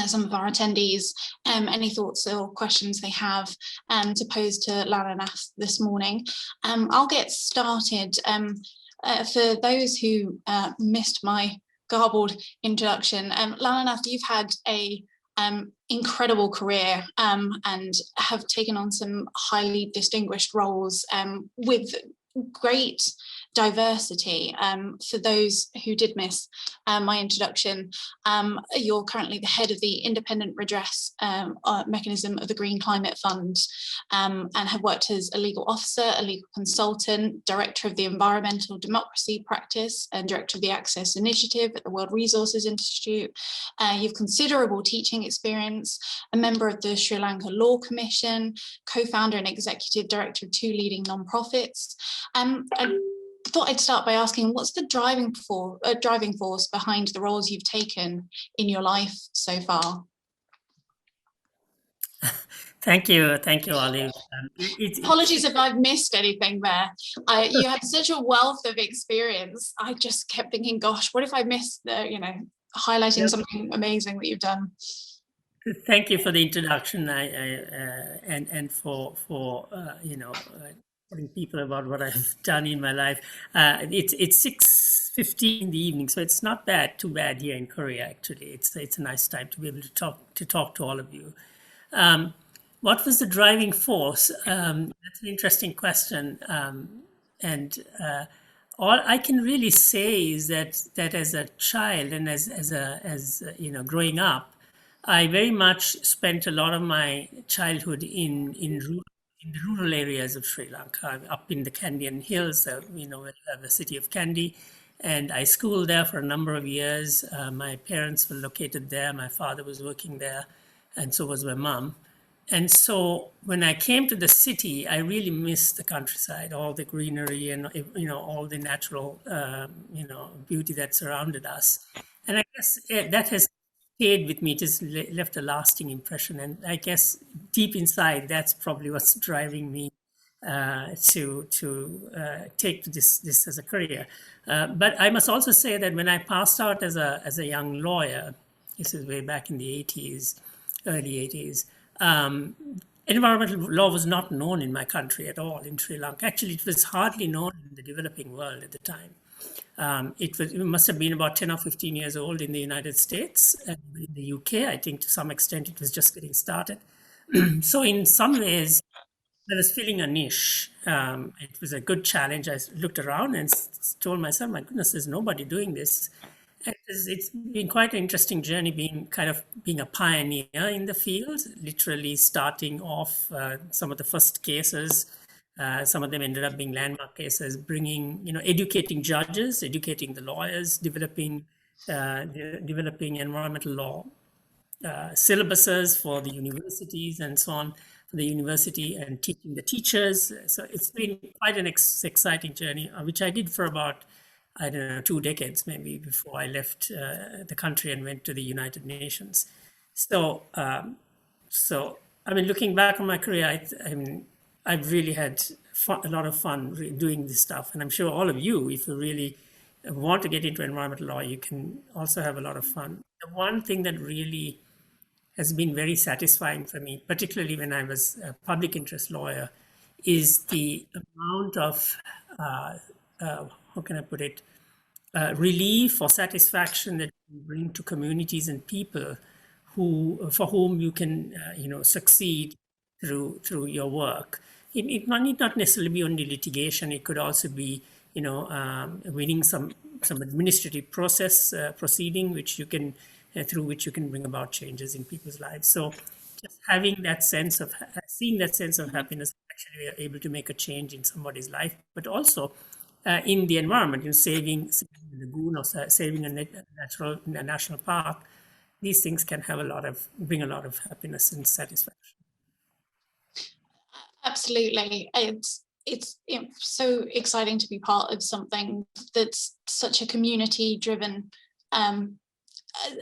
some of our attendees, any thoughts or questions they have to pose to Lalanath this morning. I'll get started. For those who missed my garbled introduction, Lalanath, you've had a incredible career and have taken on some highly distinguished roles with great diversity. For those who did miss my introduction, you're currently the head of the Independent Redress Mechanism of the Green Climate Fund, and have worked as a legal officer, a legal consultant, director of the Environmental Democracy Practice, and director of the Access Initiative at the World Resources Institute. You've considerable teaching experience, a member of the Sri Lanka Law Commission, co-founder and executive director of 2 leading non-profits. I thought I'd start by asking, what's the driving force behind the roles you've taken in your life so far? Thank you, Olive. Apologies if I've missed anything there. You had such a wealth of experience. I just kept thinking, gosh, what if I missed the, highlighting something amazing that you've done? Thank you for the introduction, and for telling people about what I've done in my life. It's 6:15 in the evening, so it's not too bad here in Korea. Actually, it's a nice time to be able to talk to all of you. What was the driving force? That's an interesting question, and all I can really say is that as a child and as growing up, I very much spent a lot of my childhood in the rural areas of Sri Lanka, up in the Kandyan Hills, the city of Kandy. And I schooled there for a number of years. My parents were located there. My father was working there, and so was my mom. And so when I came to the city, I really missed the countryside, all the greenery and, all the natural, beauty that surrounded us. And I guess that has stayed with me. It has left a lasting impression. And I guess deep inside, that's probably what's driving me to take this as a career. But I must also say that when I passed out as a young lawyer, this is way back in the early 80s, environmental law was not known in my country at all, in Sri Lanka. Actually, it was hardly known in the developing world at the time. It must have been about 10 or 15 years old in the United States, and in the UK, I think to some extent it was just getting started. So in some ways, I was filling a niche. It was a good challenge. I looked around and told myself, my goodness, there's nobody doing this. It's been quite an interesting journey being a pioneer in the field, literally starting off some of the first cases. Some of them ended up being landmark cases, educating judges, educating the lawyers, developing environmental law syllabuses for the universities and so on, for the university, and teaching the teachers. So it's been quite an exciting journey, which I did for about, 2 decades maybe before I left the country and went to the United Nations. So, looking back on my career, I've really had a lot of fun doing this stuff. And I'm sure all of you, if you really want to get into environmental law, you can also have a lot of fun. The one thing that really has been very satisfying for me, particularly when I was a public interest lawyer, is the amount of, how can I put it, relief or satisfaction that you bring to communities and people for whom you can, succeed through your work. It might not necessarily be only litigation. It could also be, winning some administrative proceeding, through which you can bring about changes in people's lives. So just having that sense of, seeing that sense of happiness, actually we are able to make a change in somebody's life, but also in the environment, in saving a lagoon or saving a national park. These things can have bring a lot of happiness and satisfaction. Absolutely. It's so exciting to be part of something that's such a community-driven,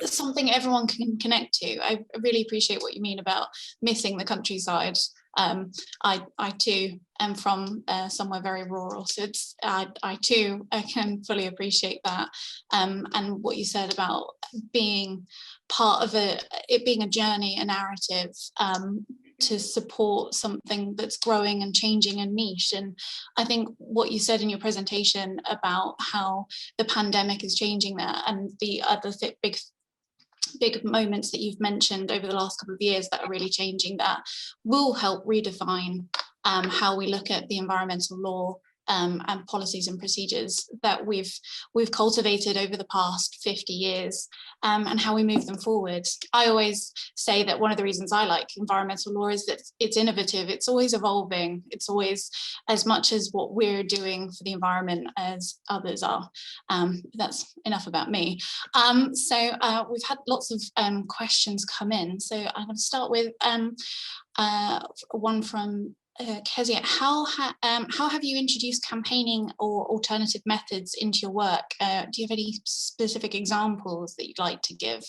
something everyone can connect to. I really appreciate what you mean about missing the countryside. I too am from somewhere very rural, so I too can fully appreciate that. And what you said about being part of it being a journey, a narrative, to support something that's growing and changing and niche. And I think what you said in your presentation about how the pandemic is changing that, and the other big moments that you've mentioned over the last couple of years that are really changing that, will help redefine how we look at the environmental law and policies and procedures that we've cultivated over the past 50 years, and how we move them forward. I always say that one of the reasons I like environmental law is that it's innovative, it's always evolving, it's always as much as what we're doing for the environment as others are. That's enough about me. So we've had lots of questions come in. So I'm going to start with one from Kezia. How have you introduced campaigning or alternative methods into your work? Do you have any specific examples that you'd like to give?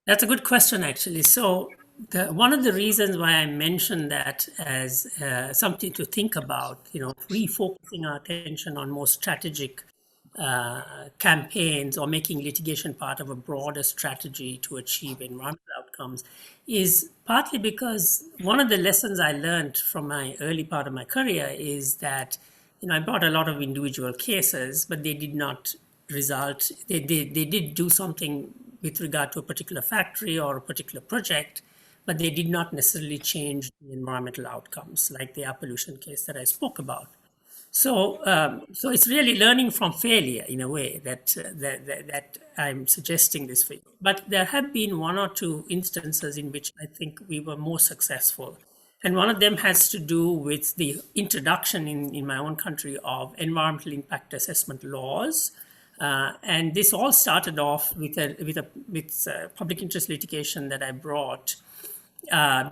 That's a good question, actually. So one of the reasons why I mentioned that as something to think about, refocusing our attention on more strategic campaigns or making litigation part of a broader strategy to achieve environmental outcomes, is partly because one of the lessons I learned from my early part of my career is that I brought a lot of individual cases, but they did not result. They did do something with regard to a particular factory or a particular project, but they did not necessarily change the environmental outcomes, like the air pollution case that I spoke about. So it's really learning from failure in a way that I'm suggesting this for you. But there have been one or two instances in which I think we were more successful. And one of them has to do with the introduction in my own country of environmental impact assessment laws. And this all started off with public interest litigation that I brought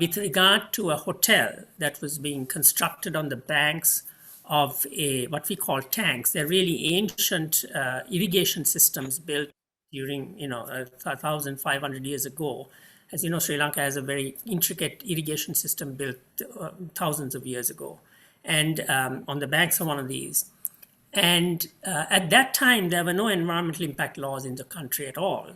with regard to a hotel that was being constructed on the banks of what we call tanks. They're really ancient irrigation systems built during 1,500 years ago. As you know, Sri Lanka has a very intricate irrigation system built thousands of years ago, and on the banks of one of these. And at that time, there were no environmental impact laws in the country at all.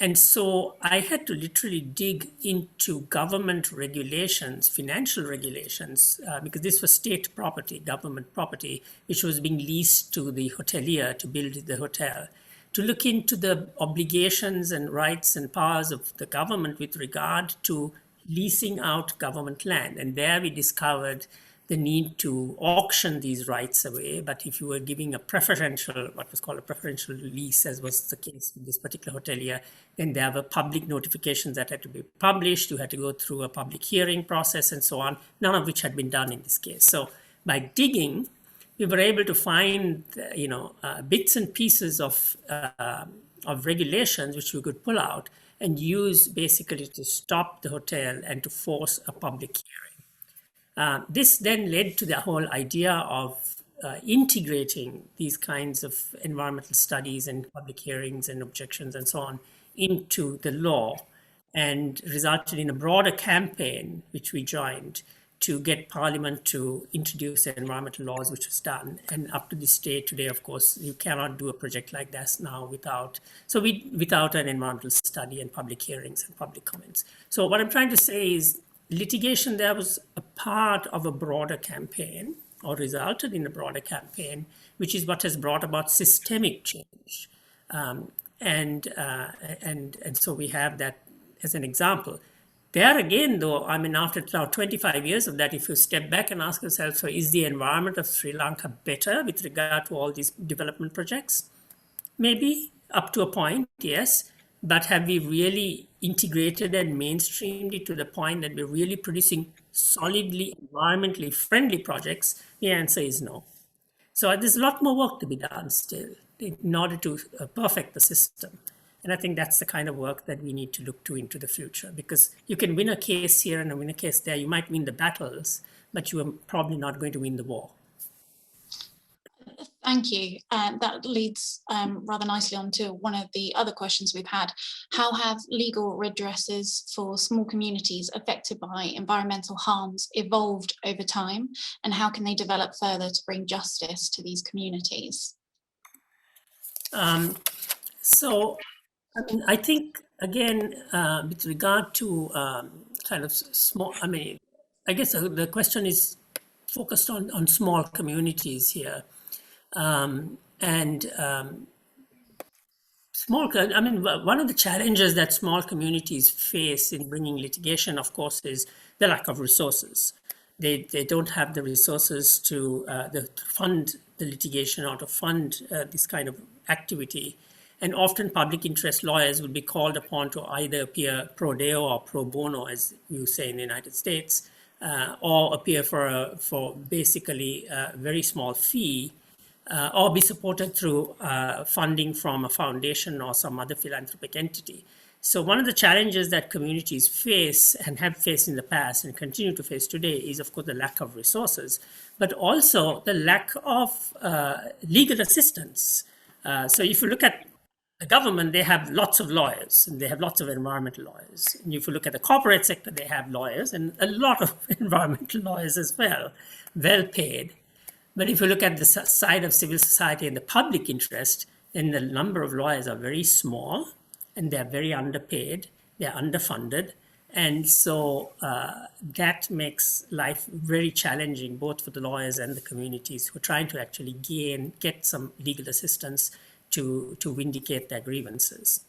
And so I had to literally dig into government regulations, financial regulations, because this was state property, government property, which was being leased to the hotelier to build the hotel, to look into the obligations and rights and powers of the government with regard to leasing out government land. And there we discovered the need to auction these rights away. But if you were giving a preferential, what was called a preferential lease, as was the case with this particular hotelier, then there were public notifications that had to be published. You had to go through a public hearing process and so on, none of which had been done in this case. So by digging, we were able to find, bits and pieces of regulations which we could pull out and use basically to stop the hotel and to force a public hearing. This then led to the whole idea of integrating these kinds of environmental studies and public hearings and objections and so on into the law, and resulted in a broader campaign, which we joined, to get Parliament to introduce environmental laws, which was done. And up to this day, today, of course, you cannot do a project like this now without an environmental study and public hearings and public comments. So what I'm trying to say is, litigation there was a part of a broader campaign, or resulted in a broader campaign, which is what has brought about systemic change. And so we have that as an example. There again, though, after now 25 years of that, if you step back and ask yourself, so is the environment of Sri Lanka better with regard to all these development projects? Maybe, up to a point, yes. But have we really integrated and mainstreamed it to the point that we're really producing solidly environmentally friendly projects? The answer is no. So there's a lot more work to be done still in order to perfect the system. And I think that's the kind of work that we need to look to into the future, because you can win a case here and win a case there. You might win the battles, but you are probably not going to win the war. Thank you. That leads rather nicely on to one of the other questions we've had. How have legal redresses for small communities affected by environmental harms evolved over time, and how can they develop further to bring justice to these communities? So, I mean, I think, again, with regard to kind of small, I mean, I guess the question is focused on small communities here. I mean, one of the challenges that small communities face in bringing litigation, of course, is the lack of resources. They don't have the resources to fund the litigation or to fund this kind of activity. And often public interest lawyers will be called upon to either appear pro deo or pro bono, as you say in the United States, or appear for basically a very small fee, or be supported through funding from a foundation or some other philanthropic entity. So one of the challenges that communities face and have faced in the past and continue to face today is, of course, the lack of resources, but also the lack of legal assistance. So if you look at the government, they have lots of lawyers and they have lots of environmental lawyers. And if you look at the corporate sector, they have lawyers and a lot of environmental lawyers as well, well paid. But if you look at the side of civil society and the public interest, then the number of lawyers are very small and they're very underpaid, they're underfunded. And so that makes life very challenging, both for the lawyers and the communities who are trying to actually get some legal assistance to vindicate their grievances.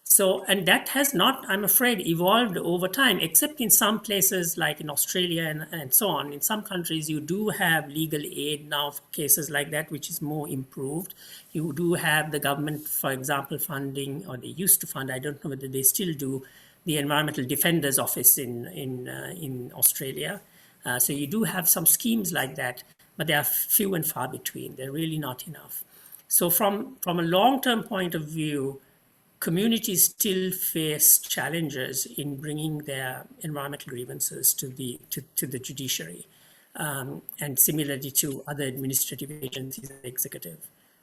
So, and that has not, I'm afraid, evolved over time, except in some places like in Australia and so on. In some countries, you do have legal aid now for cases like that, which is more improved. You do have the government, for example, funding, or they used to fund, I don't know whether they still do, the Environmental Defender's Office in Australia. So you do have some schemes like that, but they are few and far between. They're really not enough. So from a long-term point of view, communities still face challenges in bringing their environmental grievances to the judiciary, and similarly to other administrative agencies and executive.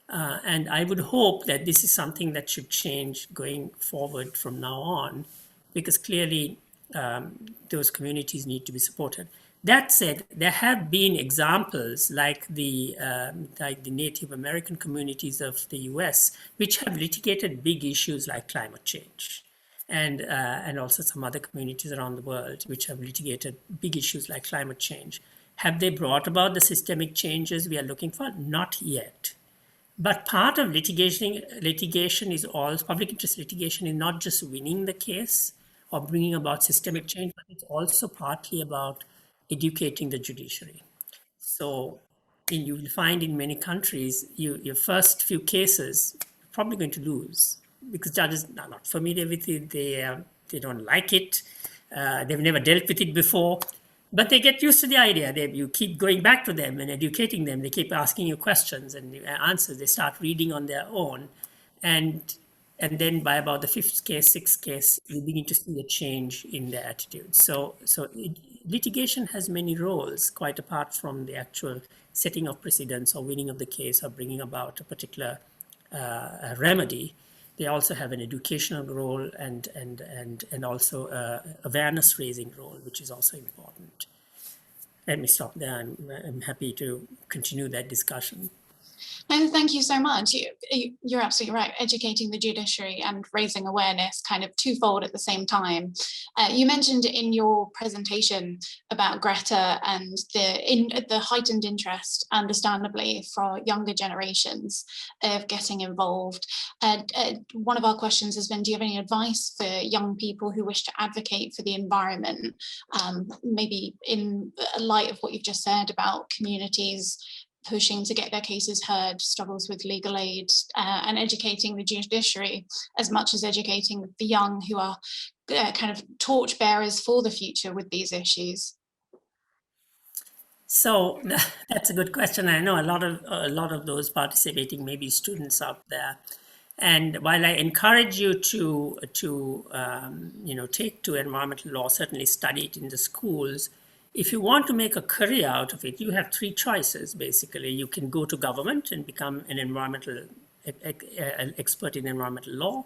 And I would hope that this is something that should change going forward from now on, because clearly those communities need to be supported. That said, there have been examples like the Native American communities of the US, which have litigated big issues like climate change, and also some other communities around the world which have litigated big issues like climate change. Have they brought about the systemic changes we are looking for? Not yet. But part of litigation is also, public interest litigation is not just winning the case or bringing about systemic change, but it's also partly about educating the judiciary. So you will find in many countries, your first few cases, you're probably going to lose because judges are not familiar with it. They don't like it. They've never dealt with it before. But they get used to the idea. You keep going back to them and educating them. They keep asking you questions and answers. They start reading on their own. And then by about the fifth case, sixth case, you begin to see a change in their attitude. So litigation has many roles, quite apart from the actual setting of precedents or winning of the case or bringing about a particular remedy. They also have an educational role and also awareness raising role, which is also important. Let me stop there. I'm happy to continue that discussion. No, thank you so much. You're absolutely right. Educating the judiciary and raising awareness, kind of twofold at the same time. You mentioned in your presentation about Greta and the heightened interest, understandably, for younger generations of getting involved. One of our questions has been, do you have any advice for young people who wish to advocate for the environment, maybe in light of what you've just said about communities pushing to get their cases heard, struggles with legal aid, and educating the judiciary as much as educating the young who are kind of torch bearers for the future with these issues? So that's a good question. I know a lot of those participating may be students out there. And while I encourage you to take to environmental law, certainly study it in the schools. If you want to make a career out of it, you have three choices. Basically, you can go to government and become an expert in environmental law,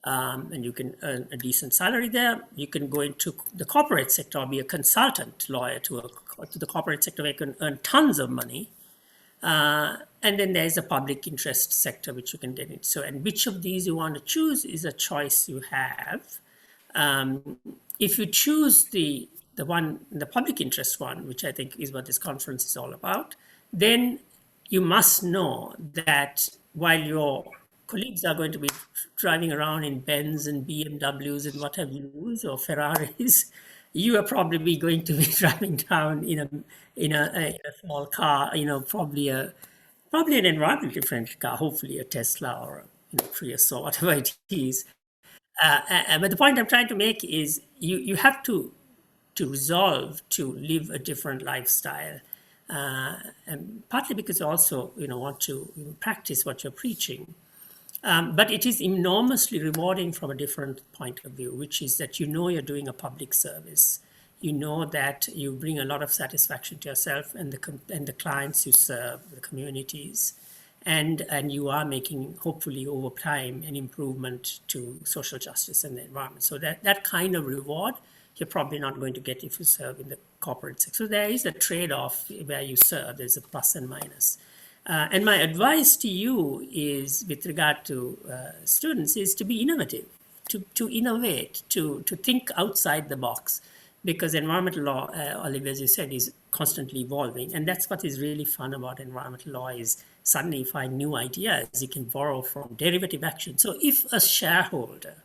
and you can earn a decent salary there. You can go into the corporate sector or be a consultant lawyer to the corporate sector where you can earn tons of money. And then there's a public interest sector which you can get into. So, and which of these you want to choose is a choice you have. If you choose the public interest one, which I think is what this conference is all about, then you must know that while your colleagues are going to be driving around in Benz and BMWs and what have you, or Ferraris, you are probably going to be driving down in a small car, probably an environmentally friendly car, hopefully a Tesla or a Prius or whatever it is. But the point I'm trying to make is you have to resolve to live a different lifestyle, and partly because you also want to practice what you're preaching. But it is enormously rewarding from a different point of view, which is that you're doing a public service. You know that you bring a lot of satisfaction to yourself and the clients you serve, the communities, and you are making, hopefully over time, an improvement to social justice and the environment. So that kind of reward you're probably not going to get if you serve in the corporate sector. So there is a trade-off where you serve. There's a plus and minus. And my advice to you is, with regard to students, is to be innovative, to innovate, to think outside the box, because environmental law, Oliver, as you said, is constantly evolving. And that's what is really fun about environmental law, is suddenly you find new ideas you can borrow from derivative action. So if a shareholder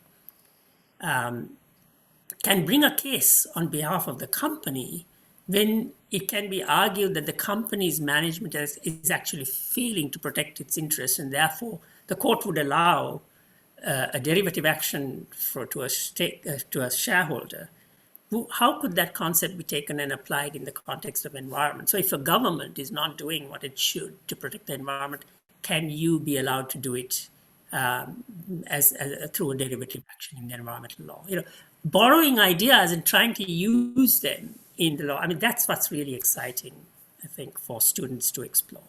can bring a case on behalf of the company, then it can be argued that the company's management is actually failing to protect its interests, and therefore the court would allow a derivative action to a shareholder. How could that concept be taken and applied in the context of environment? So if a government is not doing what it should to protect the environment, can you be allowed to do it through a derivative action in the environmental law? Borrowing ideas and trying to use them in the law. I mean, that's what's really exciting, I think, for students to explore.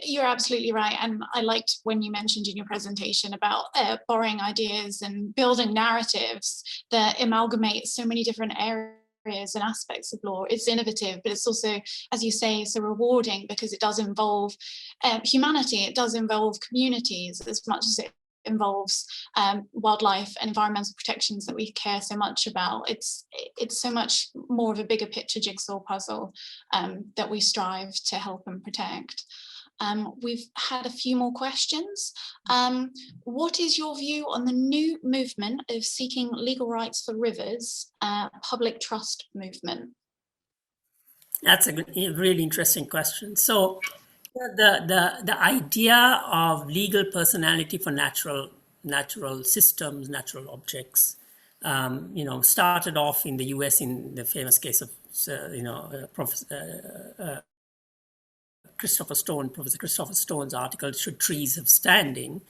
You're absolutely right. And I liked when you mentioned in your presentation about borrowing ideas and building narratives that amalgamate so many different areas and aspects of law. It's innovative, but it's also, as you say, so rewarding, because it does involve humanity. It does involve communities as much as it involves wildlife and environmental protections that we care so much about. It's so much more of a bigger picture jigsaw puzzle that we strive to help and protect. We've had a few more questions. What is your view on the new movement of seeking legal rights for rivers, public trust movement? That's a really interesting question. So the idea of legal personality for natural systems, natural objects, started off in the US in the famous case of Professor Christopher Stone's article, Should Trees Have Standing,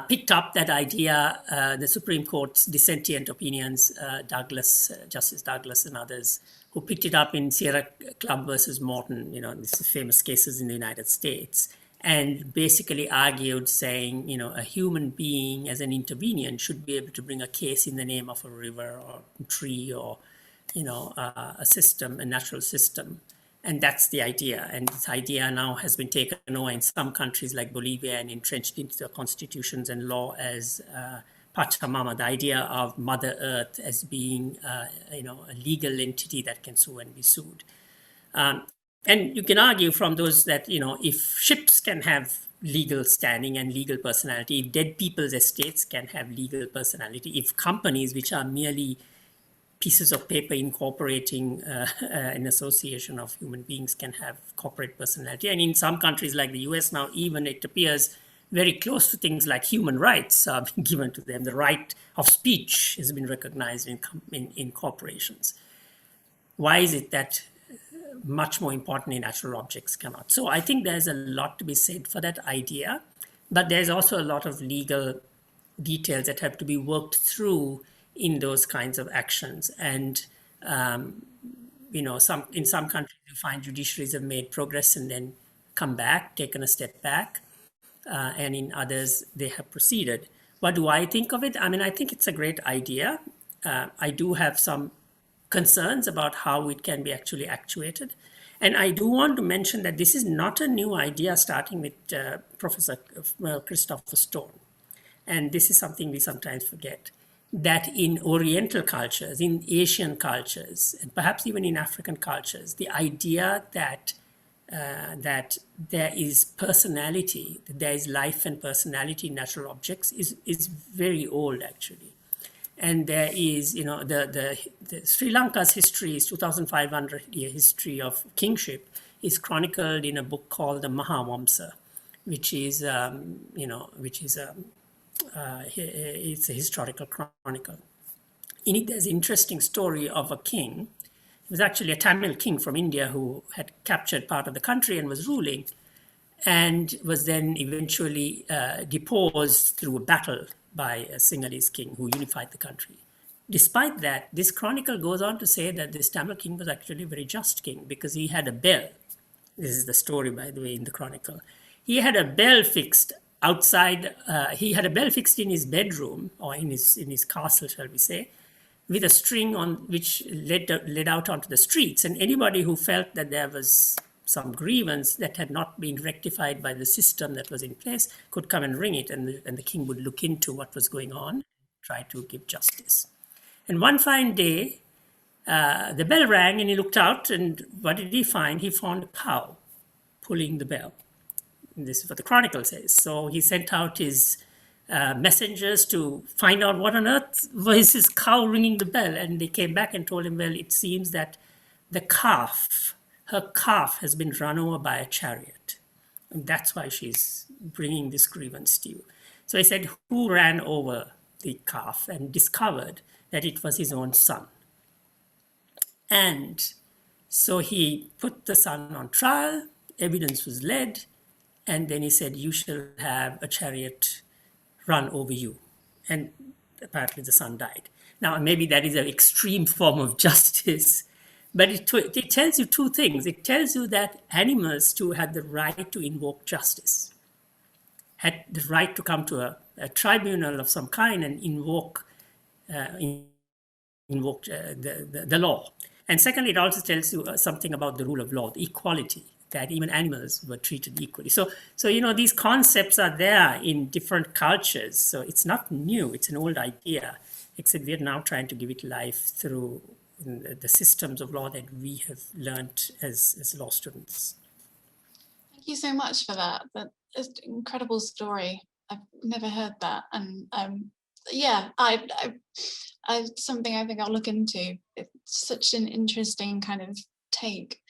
picked up that idea. The Supreme Court's dissentient opinions, Justice Douglas and others, who picked it up in Sierra Club versus Morton, these famous cases in the United States, and basically argued, saying, a human being as an intervenient should be able to bring a case in the name of a river or a tree or, a system, a natural system. And that's the idea. And this idea now has been taken over in some countries like Bolivia and entrenched into the constitutions and law as Pachamama, the idea of Mother Earth as being, a legal entity that can sue and be sued. And you can argue from those that, if ships can have legal standing and legal personality, if dead people's estates can have legal personality, if companies which are merely pieces of paper incorporating an association of human beings can have corporate personality. And in some countries like the US now, even it appears very close to things like human rights are being given to them. The right of speech has been recognized in corporations. Why is it that much more importantly, natural objects cannot. So I think there's a lot to be said for that idea, but there's also a lot of legal details that have to be worked through in those kinds of actions. And in some countries you find judiciaries have made progress and then come back, taken a step back, and in others they have proceeded. What do I think of it? I mean, I think it's a great idea. I do have some concerns about how it can be actually actuated. And I do want to mention that this is not a new idea starting with Professor Christopher Stone. And this is something we sometimes forget, that in Oriental cultures, in Asian cultures, and perhaps even in African cultures, the idea that there is personality, that there is life and personality in natural objects is very old, actually. And there is, the Sri Lanka's history is 2,500-year history of kingship is chronicled in a book called the Mahavamsa, which is, it's a historical chronicle. In it, there's an interesting story of a king. It was actually a Tamil king from India who had captured part of the country and was ruling, and was then eventually deposed through a battle by a Sinhalese king who unified the country. Despite that, this chronicle goes on to say that this Tamil king was actually a very just king because he had a bell. This is the story, by the way, in the chronicle. He had a bell fixed outside, he had a bell fixed in his bedroom, or in his castle, shall we say, with a string on which led out onto the streets. And anybody who felt that there was some grievance that had not been rectified by the system that was in place could come and ring it, and the king would look into what was going on, try to give justice. And one fine day, the bell rang and he looked out, and what did he find? He found a cow pulling the bell. And this is what the chronicle says. So he sent out his messengers to find out what on earth was this cow ringing the bell. And they came back and told him, well, it seems that her calf has been run over by a chariot. And that's why she's bringing this grievance to you. So he said, who ran over the calf, and discovered that it was his own son. And so he put the son on trial, evidence was led, and then he said, you shall have a chariot run over you. And apparently the son died. Now, maybe that is an extreme form of justice, but it tells you two things. It tells you that animals too had the right to invoke justice, had the right to come to a tribunal of some kind and invoke the law. And secondly, it also tells you something about the rule of law, the equality, that even animals were treated equally. So these concepts are there in different cultures. So it's not new, it's an old idea, except we're now trying to give it life through the systems of law that we have learned as law students. Thank you so much for that. That's an incredible story. I've never heard that. And yeah, I something I think I'll look into. It's such an interesting kind of take.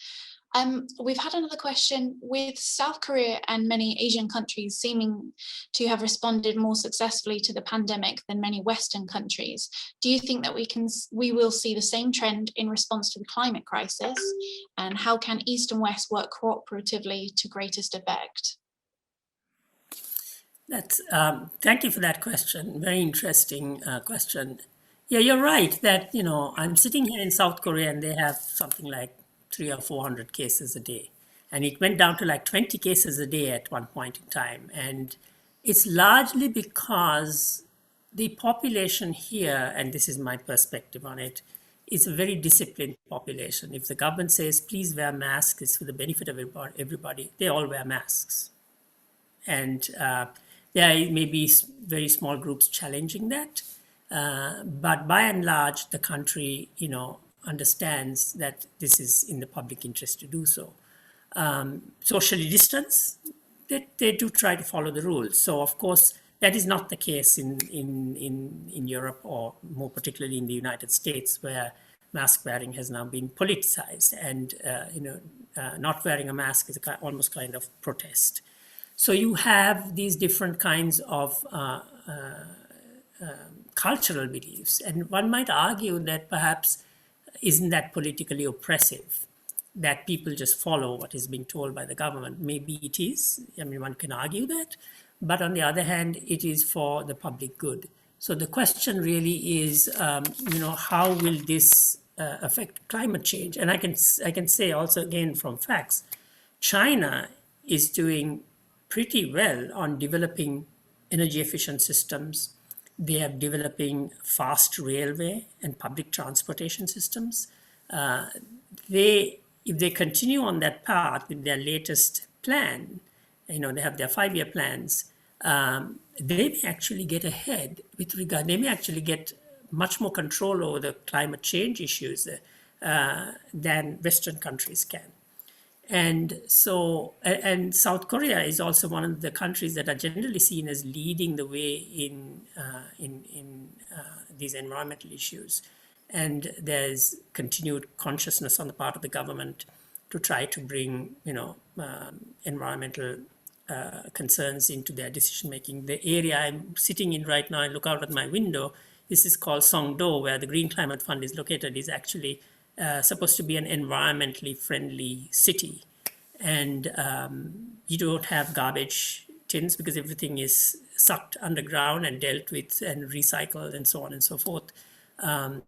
We've had another question. With South Korea and many Asian countries seeming to have responded more successfully to the pandemic than many Western countries, do you think that we will see the same trend in response to the climate crisis? And how can East and West work cooperatively to greatest effect? Thank you for that question. Very interesting question. Yeah, you're right that, I'm sitting here in South Korea and they have something like 300 or 400 cases a day. And it went down to like 20 cases a day at one point in time. And it's largely because the population here, and this is my perspective on it, is a very disciplined population. If the government says, please wear masks, it's for the benefit of everybody, they all wear masks. And there may be very small groups challenging that. But by and large, the country, understands that this is in the public interest to do so. Socially distance, they do try to follow the rules. So of course, that is not the case in Europe, or more particularly in the United States, where mask wearing has now been politicized, and not wearing a mask is almost kind of protest. So you have these different kinds of cultural beliefs, and one might argue that perhaps isn't that politically oppressive? that people just follow what is being told by the government. Maybe it is, I mean, one can argue that, but on the other hand, it is for the public good. So the question really is, how will this affect climate change? And I can say also again from facts, China is doing pretty well on developing energy efficient systems. They are developing fast railway and public transportation systems. If they continue on that path with their latest plan, they have their 5-year plans, they may actually get ahead they may actually get much more control over the climate change issues than Western countries can. And so, and South Korea is also one of the countries that are generally seen as leading the way in these environmental issues. And there's continued consciousness on the part of the government to try to bring, environmental concerns into their decision making. The area I'm sitting in right now, I look out at my window. This is called Songdo, where the Green Climate Fund is located. Is actually supposed to be an environmentally friendly city, and you don't have garbage tins because everything is sucked underground and dealt with and recycled and so on and so forth.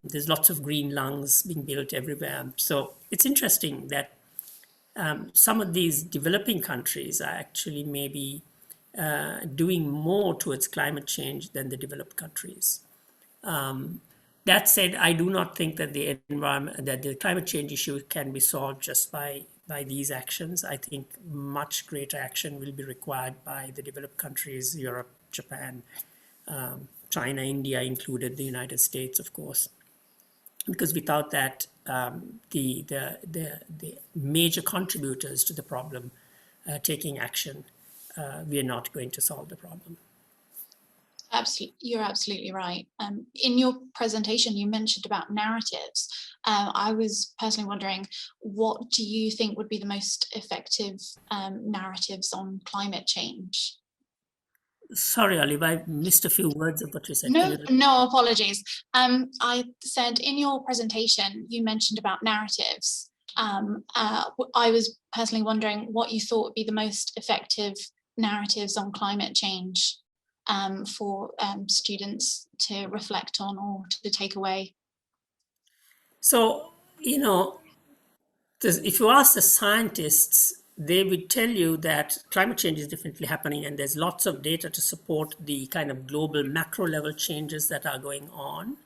There's lots of green lungs being built everywhere. So it's interesting that some of these developing countries are actually maybe doing more towards climate change than the developed countries. That said, I do not think that the climate change issue can be solved just by these actions. I think much greater action will be required by the developed countries, Europe, Japan, China, India included, the United States, of course, because without that, the major contributors to the problem taking action, we are not going to solve the problem. Absolutely, you're absolutely right. In your presentation, you mentioned about narratives. I was personally wondering, what do you think would be the most effective narratives on climate change? Sorry, Olive, I missed a few words of what you said. No apologies. I said in your presentation, you mentioned about narratives. I was personally wondering what you thought would be the most effective narratives on climate change for students to reflect on or to take away. So, if you ask the scientists, they would tell you that climate change is definitely happening, and there's lots of data to support the kind of global macro level changes that are going on.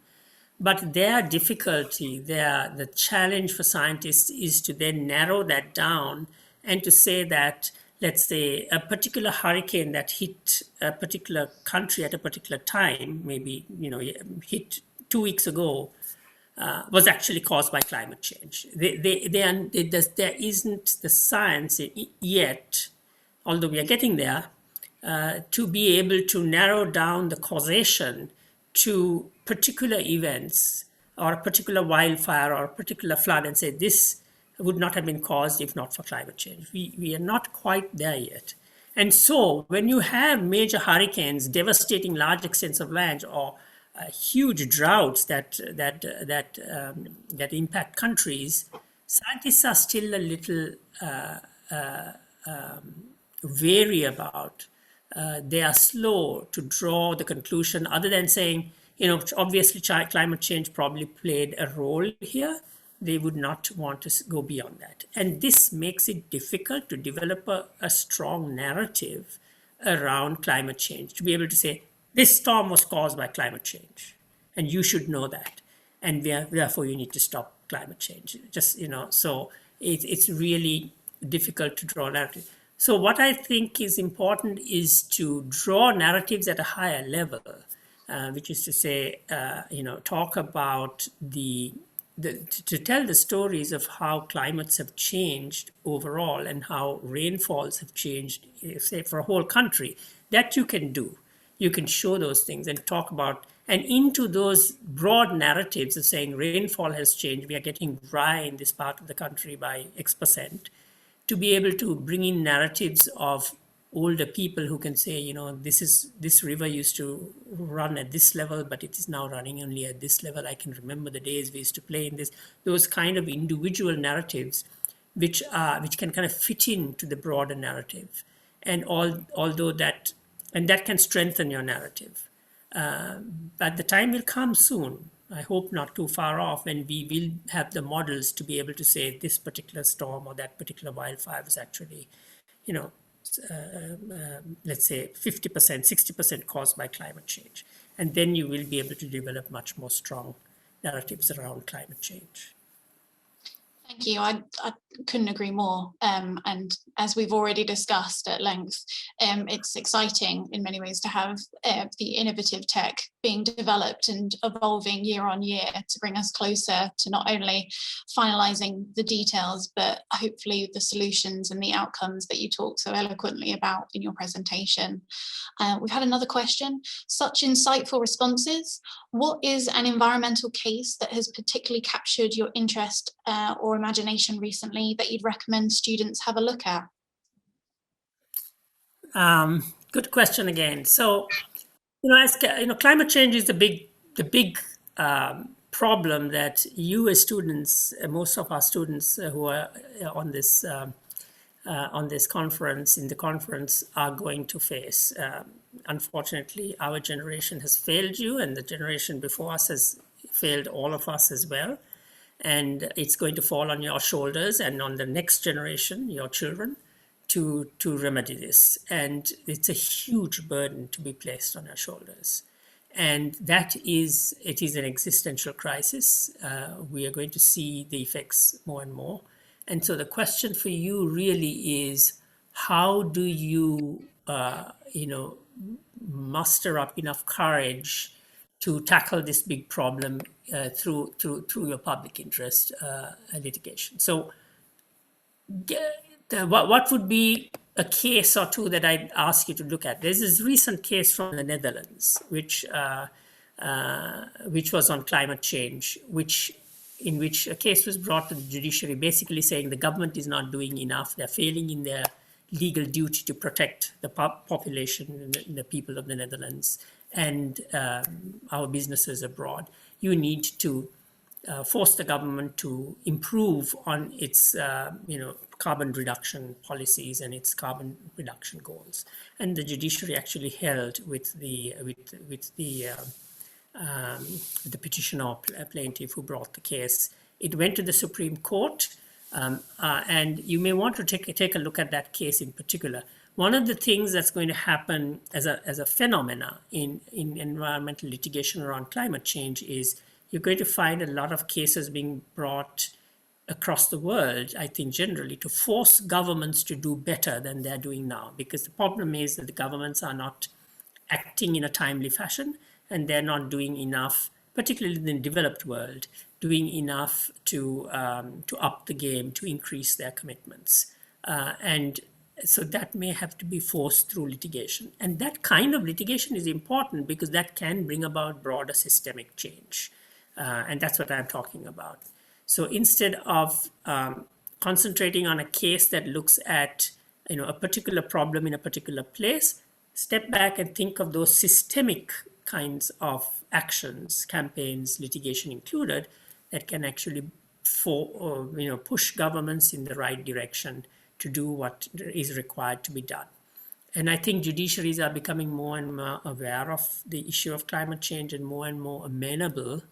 But their difficulty, the challenge for scientists is to then narrow that down and to say that, let's say, a particular hurricane that hit a particular country at a particular time, maybe, hit 2 weeks ago, was actually caused by climate change. There isn't the science yet, although we are getting there, to be able to narrow down the causation to particular events or a particular wildfire or a particular flood and say this would not have been caused if not for climate change. We are not quite there yet. And so when you have major hurricanes devastating large extents of land or huge droughts that impact countries, scientists are still a little wary about. They are slow to draw the conclusion other than saying, obviously climate change probably played a role here. They would not want to go beyond that. And this makes it difficult to develop a strong narrative around climate change, to be able to say, this storm was caused by climate change, and you should know that. And therefore you need to stop climate change. So it's really difficult to draw a narrative. So what I think is important is to draw narratives at a higher level, which is to say, talk about to tell the stories of how climates have changed overall and how rainfalls have changed, say, for a whole country. That you can do. You can show those things and talk about, and into those broad narratives of saying rainfall has changed, we are getting dry in this part of the country by X%, to be able to bring in narratives of older people who can say, this river used to run at this level, but it is now running only at this level. I can remember the days we used to play in this. Those kind of individual narratives which can kind of fit into the broader narrative, and although that can strengthen your narrative. But the time will come soon. I hope not too far off, when we will have the models to be able to say this particular storm or that particular wildfire was actually, let's say 50%, 60% caused by climate change. And then you will be able to develop much more strong narratives around climate change. Thank you. I couldn't agree more. And as we've already discussed at length, it's exciting in many ways to have the innovative tech being developed and evolving year on year to bring us closer to not only finalizing the details, but hopefully the solutions and the outcomes that you talked so eloquently about in your presentation. We've had another question. Such insightful responses. What is an environmental case that has particularly captured your interest or imagination recently that you'd recommend students have a look at? Good question again. So, climate change is the big problem that you as students, most of our students who are on this conference are going to face. Unfortunately, our generation has failed you, and the generation before us has failed all of us as well. And it's going to fall on your shoulders and on the next generation, your children, to remedy this. And it's a huge burden to be placed on your shoulders. And it is an existential crisis. We are going to see the effects more and more. And so the question for you really is, how do you, muster up enough courage to tackle this big problem through your public interest litigation? So what would be a case or two that I'd ask you to look at? There's this recent case from the Netherlands, which was on climate change, in which a case was brought to the judiciary, basically saying the government is not doing enough. They're failing in their legal duty to protect the population and the people of the Netherlands and our businesses abroad. You need to force the government to improve on its, carbon reduction policies and its carbon reduction goals. And the judiciary actually held with the petitioner plaintiff who brought the case. It went to the Supreme Court, and you may want to take a look at that case in particular. One of the things that's going to happen as a phenomena in environmental litigation around climate change is you're going to find a lot of cases being brought across the world, I think generally, to force governments to do better than they're doing now. Because the problem is that the governments are not acting in a timely fashion, and they're not doing enough, particularly in the developed world, doing enough to up the game, to increase their commitments. And so that may have to be forced through litigation. And that kind of litigation is important because that can bring about broader systemic change. And that's what I'm talking about. So instead of concentrating on a case that looks at a particular problem in a particular place, step back and think of those systemic kinds of actions, campaigns, litigation included, that can actually push governments in the right direction to do what is required to be done. And I think judiciaries are becoming more and more aware of the issue of climate change and more amenable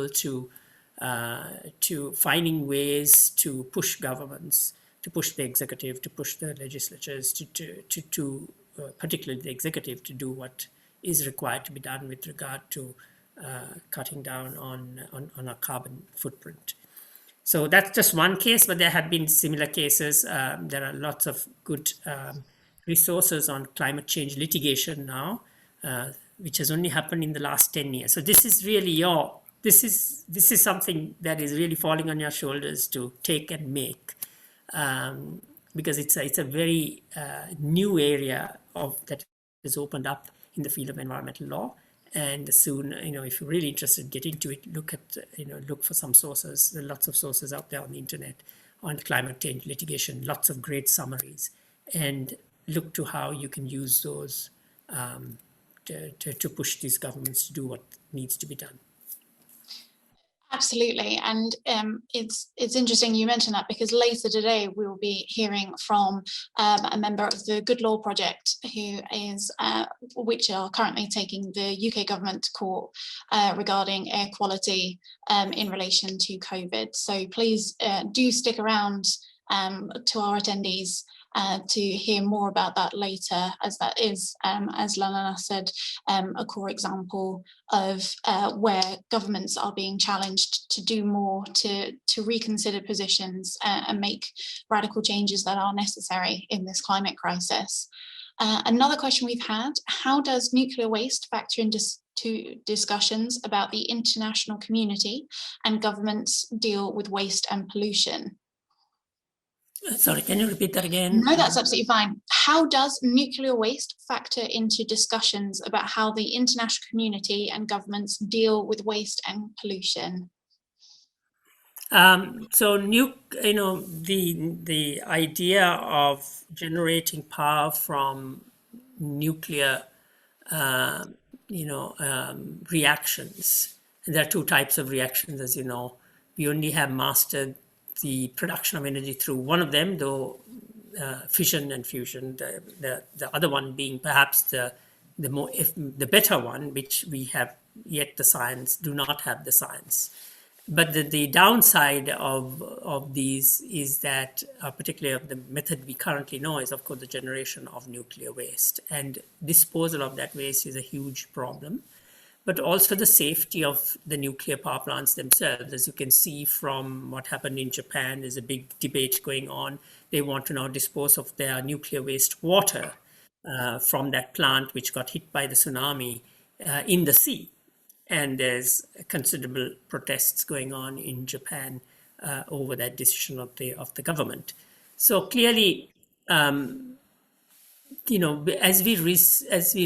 to finding ways to push governments, to push the executive, to push the legislatures, to particularly the executive, to do what is required to be done with regard to cutting down on our carbon footprint. So that's just one case, but there have been similar cases. There are lots of good resources on climate change litigation now, which has only happened in the last 10 years. So this is really this is something that is really falling on your shoulders to take and make, because it's a very new area that has opened up in the field of environmental law. And soon, if you're really interested, get into it. Look for some sources. There are lots of sources out there on the internet on climate change litigation. Lots of great summaries, and look to how you can use those to push these governments to do what needs to be done. Absolutely, and it's interesting you mentioned that, because later today we will be hearing from a member of the Good Law Project who is which are currently taking the UK government to court regarding air quality in relation to COVID. So please do stick around to our attendees to hear more about that later, as that is, as Lalanath said, a core example of where governments are being challenged to do more, to reconsider positions and make radical changes that are necessary in this climate crisis. Another question we've had: how does nuclear waste factor into discussions about the international community and governments deal with waste and pollution? Sorry, can you repeat that again? No, that's absolutely fine. How does nuclear waste factor into discussions about how the international community and governments deal with waste and pollution? So the idea of generating power from nuclear reactions. And there are two types of reactions, as you know. We only have mastered the production of energy through one of them, though fission and fusion. The other one being perhaps the better one, which we have yet do not have the science. But the downside of these is that, particularly of the method we currently know, is of course the generation of nuclear waste, and disposal of that waste is a huge problem. But also the safety of the nuclear power plants themselves. As you can see from what happened in Japan, there's a big debate going on. They want to now dispose of their nuclear waste water from that plant, which got hit by the tsunami, in the sea. And there's considerable protests going on in Japan over that decision of the government. So clearly, as we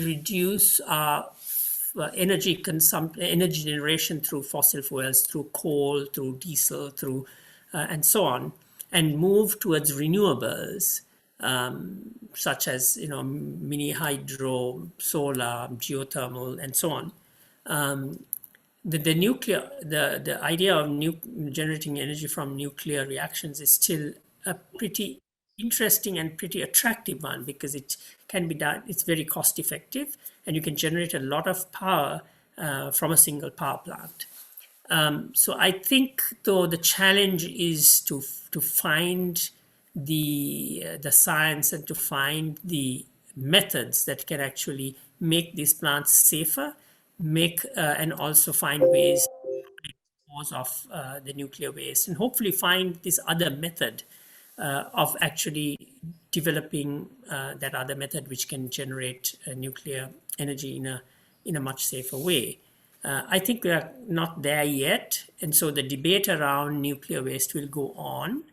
reduce our energy generation through fossil fuels, through coal, through diesel, through and so on, and move towards renewables, such as mini hydro, solar, geothermal, and so on. The idea of generating energy from nuclear reactions is still a pretty interesting and pretty attractive one, because it can be done. It's very cost effective, and you can generate a lot of power from a single power plant. So I think, though, the challenge is to find the science and to find the methods that can actually make these plants safer, and also find ways to dispose of the nuclear waste, and hopefully find this other method of actually developing that other method which can generate nuclear energy in a much safer way. I think we are not there yet, and so the debate around nuclear waste will go on.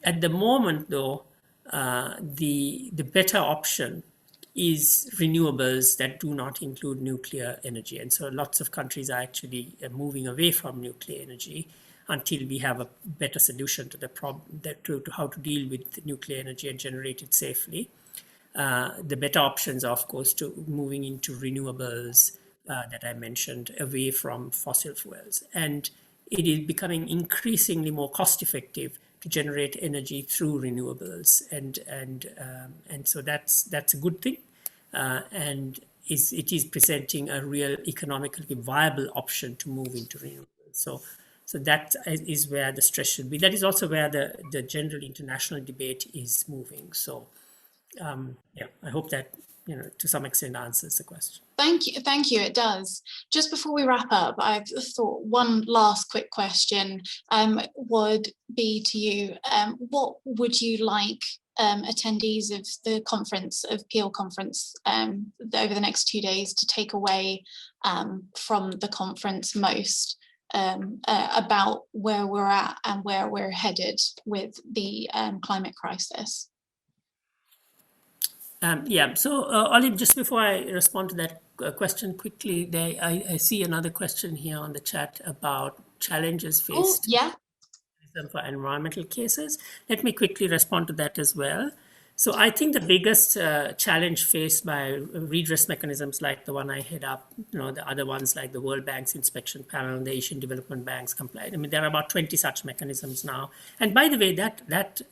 At the moment, though, the better option is renewables that do not include nuclear energy. And so lots of countries are actually moving away from nuclear energy until we have a better solution to the problem, to how to deal with nuclear energy and generate it safely. The better options are, of course, to moving into renewables that I mentioned, away from fossil fuels. And it is becoming increasingly more cost effective to generate energy through renewables, and so that's a good thing, and it is presenting a real economically viable option to move into renewables. So that is where the stress should be. That is also where the general international debate is moving. So I hope that to some extent answers the question. Thank you. It does. Just before we wrap up, I've thought one last quick question would be to you. What would you like attendees of the conference, of PIEL conference, over the next 2 days to take away from the conference most about where we're at and where we're headed with the climate crisis? So Olive, just before I respond to that question quickly, I see another question here on the chat about challenges faced for environmental cases. Let me quickly respond to that as well. So I think the biggest challenge faced by redress mechanisms like the one I head up, the other ones like the World Bank's inspection panel and the Asian Development Bank's compliance. I mean, there are about 20 such mechanisms now. And by the way, that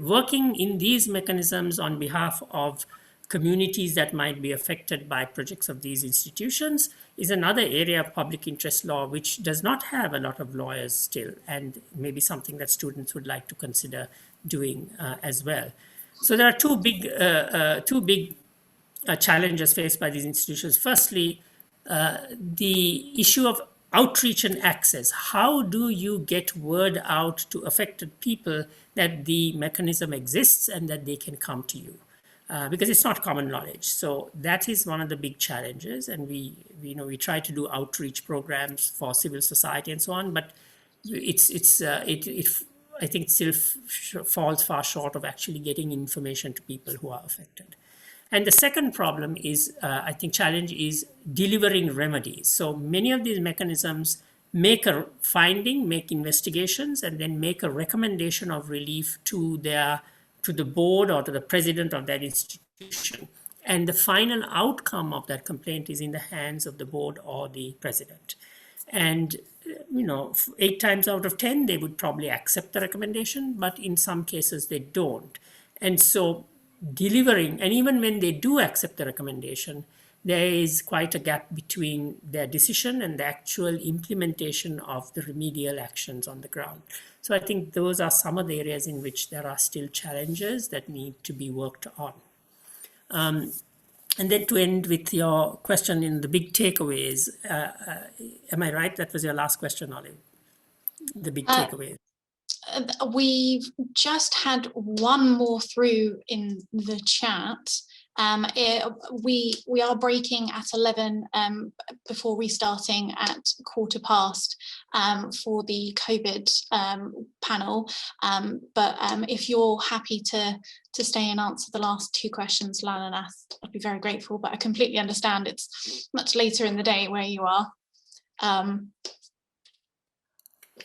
working in these mechanisms on behalf of communities that might be affected by projects of these institutions is another area of public interest law which does not have a lot of lawyers still, and maybe something that students would like to consider doing as well. So there are two big challenges faced by these institutions. Firstly, the issue of outreach and access. How do you get word out to affected people that the mechanism exists and that they can come to you? Because it's not common knowledge. So that is one of the big challenges. And we try to do outreach programs for civil society and so on, but I think still falls far short of actually getting information to people who are affected. And the second problem is, I think challenge is delivering remedies. So many of these mechanisms make a finding, make investigations, and then make a recommendation of relief to the board or to the president of that institution. And the final outcome of that complaint is in the hands of the board or the president. And 8 times out of 10, they would probably accept the recommendation, but in some cases they don't. And so delivering, and even when they do accept the recommendation, there is quite a gap between their decision and the actual implementation of the remedial actions on the ground. So I think those are some of the areas in which there are still challenges that need to be worked on. And then to end with your question in the big takeaways, am I right? That was your last question, Olive. The big takeaways. We've just had one more through in the chat. We are breaking at 11 before restarting at 15:15 for the COVID panel. But if you're happy to stay and answer the last 2 questions, Lalanath, I'd be very grateful. But I completely understand it's much later in the day where you are.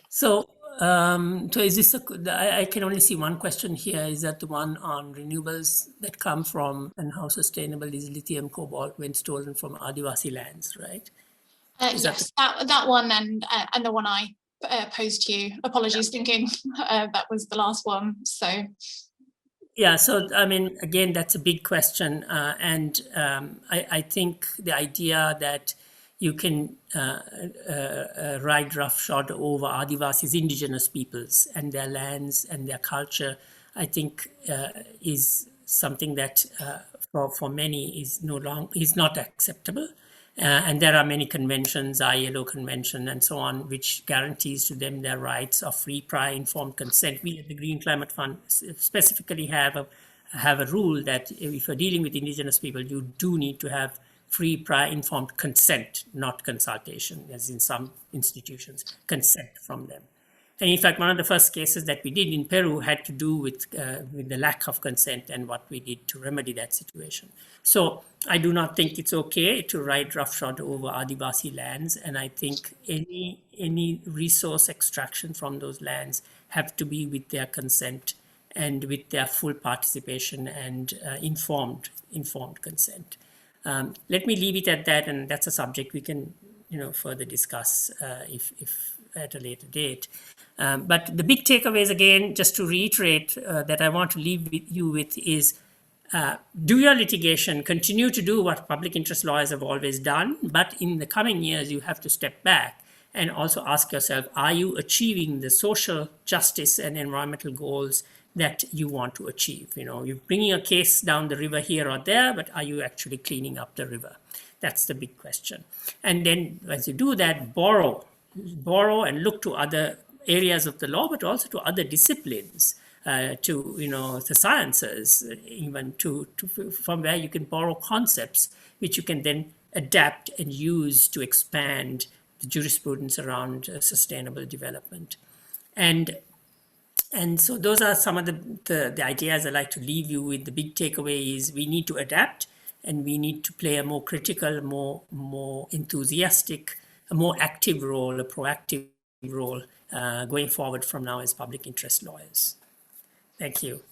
So is this I can only see one question here. Is that the one on renewables that come from, and how sustainable is lithium cobalt when stolen from Adivasi lands, right? Yes, that one and the one I posed to you. Apologies, thinking that was the last one. So. Yeah, so I mean, again, that's a big question. And I think the idea that you can ride roughshod over Adivasis, indigenous peoples, and their lands and their culture, I think is something that for many is not acceptable. And there are many conventions, ILO convention and so on, which guarantees to them their rights of free, prior, informed consent. We at the Green Climate Fund specifically have a rule that if you're dealing with indigenous people, you do need to have free, prior, informed consent, not consultation, as in some institutions, consent from them. And in fact, one of the first cases that we did in Peru had to do with the lack of consent and what we did to remedy that situation. So I do not think it's okay to ride roughshod over Adivasi lands. And I think any resource extraction from those lands have to be with their consent and with their full participation and informed consent. Let me leave it at that, and that's a subject we can further discuss if at a later date. But the big takeaways, again, just to reiterate, that I want to leave you with is do your litigation, continue to do what public interest lawyers have always done, but in the coming years, you have to step back and also ask yourself, are you achieving the social justice and environmental goals that you want to achieve? You're bringing a case down the river here or there, but are you actually cleaning up the river? That's the big question. And then as you do that, borrow and look to other areas of the law, but also to other disciplines, to the sciences, even from where you can borrow concepts which you can then adapt and use to expand the jurisprudence around sustainable development. And so those are some of the ideas I'd like to leave you with. The big takeaway is we need to adapt, and we need to play a more critical, more enthusiastic, a more active role, a proactive role going forward from now as public interest lawyers. Thank you.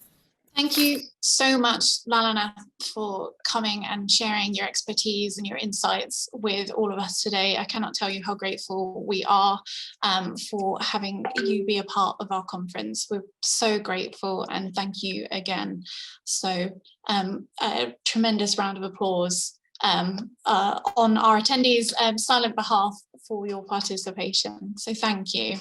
Thank you so much, Lalanath, for coming and sharing your expertise and your insights with all of us today. I cannot tell you how grateful we are for having you be a part of our conference. We're so grateful, and thank you again. So a tremendous round of applause on our attendees' silent behalf for your participation. So thank you.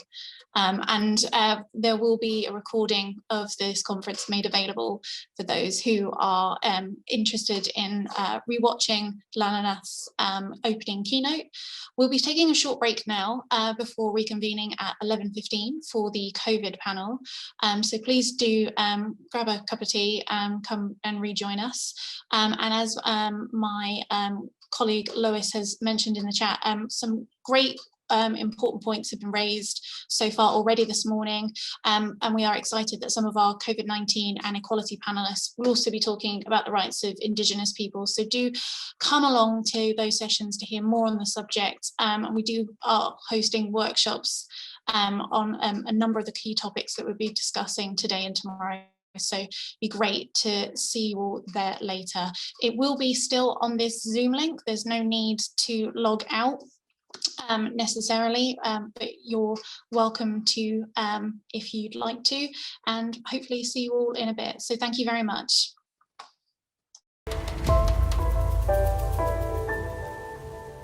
There will be a recording of this conference made available for those who are interested in rewatching Lalanath's opening keynote. We'll be taking a short break now before reconvening at 11:15 for the COVID panel. So please do grab a cup of tea and come and rejoin us. And as my colleague Lois has mentioned in the chat, some great important points have been raised so far already this morning, and we are excited that some of our COVID-19 and equality panelists will also be talking about the rights of Indigenous people. So do come along to those sessions to hear more on the subject, and we are hosting workshops on a number of the key topics that we'll be discussing today and tomorrow. So it'd be great to see you all there later. It will be still on this Zoom link. There's no need to log out necessarily, but you're welcome to if you'd like to, and hopefully see you all in a bit. So thank you very much.